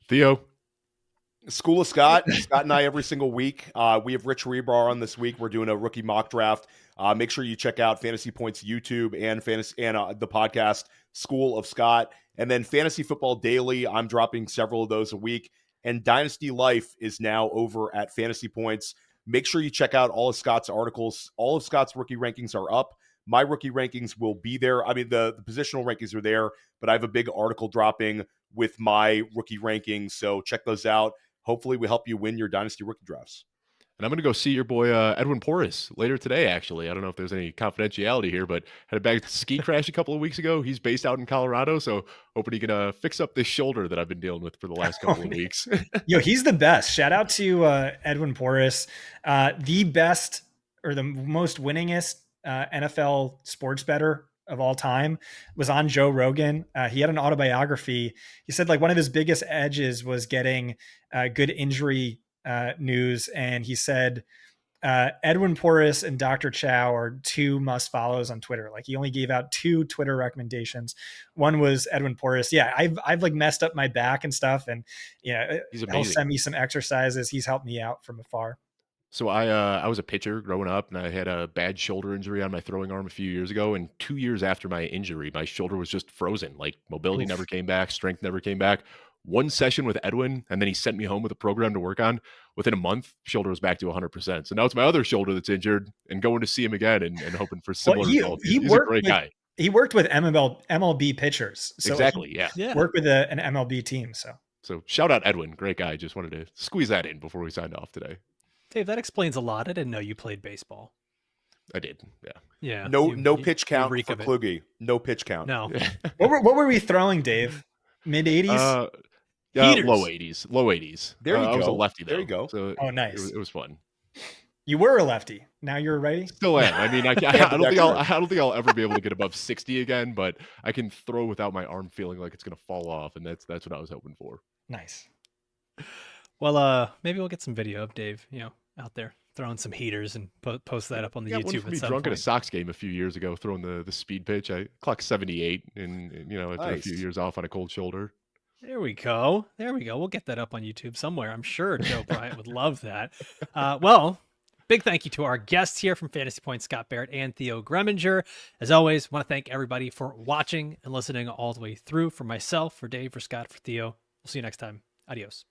Theo. School of Scott. Scott and I every single week. We have Rich Rebar on this week. We're doing a rookie mock draft. Make sure you check out Fantasy Points YouTube and the podcast School of Scott. And then Fantasy Football Daily. I'm dropping several of those a week. And Dynasty Life is now over at Fantasy Points. Make sure you check out all of Scott's articles. All of Scott's rookie rankings are up. My rookie rankings will be there. I mean, the positional rankings are there, but I have a big article dropping with my rookie rankings. So check those out. Hopefully we help you win your Dynasty rookie drafts. And I'm going to go see your boy Edwin Porras later today, actually. I don't know if there's any confidentiality here, but had a bad ski crash a couple of weeks ago. He's based out in Colorado, so hoping he can fix up this shoulder that I've been dealing with for the last couple of weeks. Yo, he's the best. Shout out to Edwin Porras, the best or the most winningest NFL sports bettor of all time, was on Joe Rogan. He had an autobiography. He said like one of his biggest edges was getting good injury news. And he said, Edwin Porras and Dr. Chow are 2 must follows on Twitter. Like he only gave out 2 Twitter recommendations. One was Edwin Porras. Yeah. I've like messed up my back and stuff. And yeah, he'll send me some exercises. He's helped me out from afar. So I was a pitcher growing up, and I had a bad shoulder injury on my throwing arm a few years ago. And 2 years after my injury, my shoulder was just frozen. Like mobility never came back, strength never came back. One session with Edwin, and then he sent me home with a program to work on. Within a month, shoulder was back to 100%. So now it's my other shoulder that's injured, and going to see him again and hoping for similar results. He's a great guy. He worked with MLB pitchers. So exactly, yeah. Worked with an MLB team. So shout out Edwin, great guy. Just wanted to squeeze that in before we signed off today. Dave, that explains a lot. I didn't know you played baseball. I did, yeah. Yeah. No pitch count for Kluge. No pitch count. No. What were we throwing, Dave? Mid 80s? Low 80s. There you go. I was a lefty, though. There you go. So oh, nice. It was fun. You were a lefty. Now you're a righty? Still am. I mean, I don't think I'll ever be able to get above 60 again, but I can throw without my arm feeling like it's going to fall off, and that's what I was hoping for. Nice. Well, maybe we'll get some video of Dave, out there throwing some heaters and post that up on the YouTube. One for me drunk at a Sox game a few years ago, throwing the speed pitch. I clocked 78, and after a few years off on a cold shoulder. There we go. We'll get that up on YouTube somewhere. I'm sure Joe Bryant would love that. Well, big thank you to our guests here from Fantasy Points, Scott Barrett and Theo Gremminger. As always, want to thank everybody for watching and listening all the way through. For myself, for Dave, for Scott, for Theo. We'll see you next time. Adios.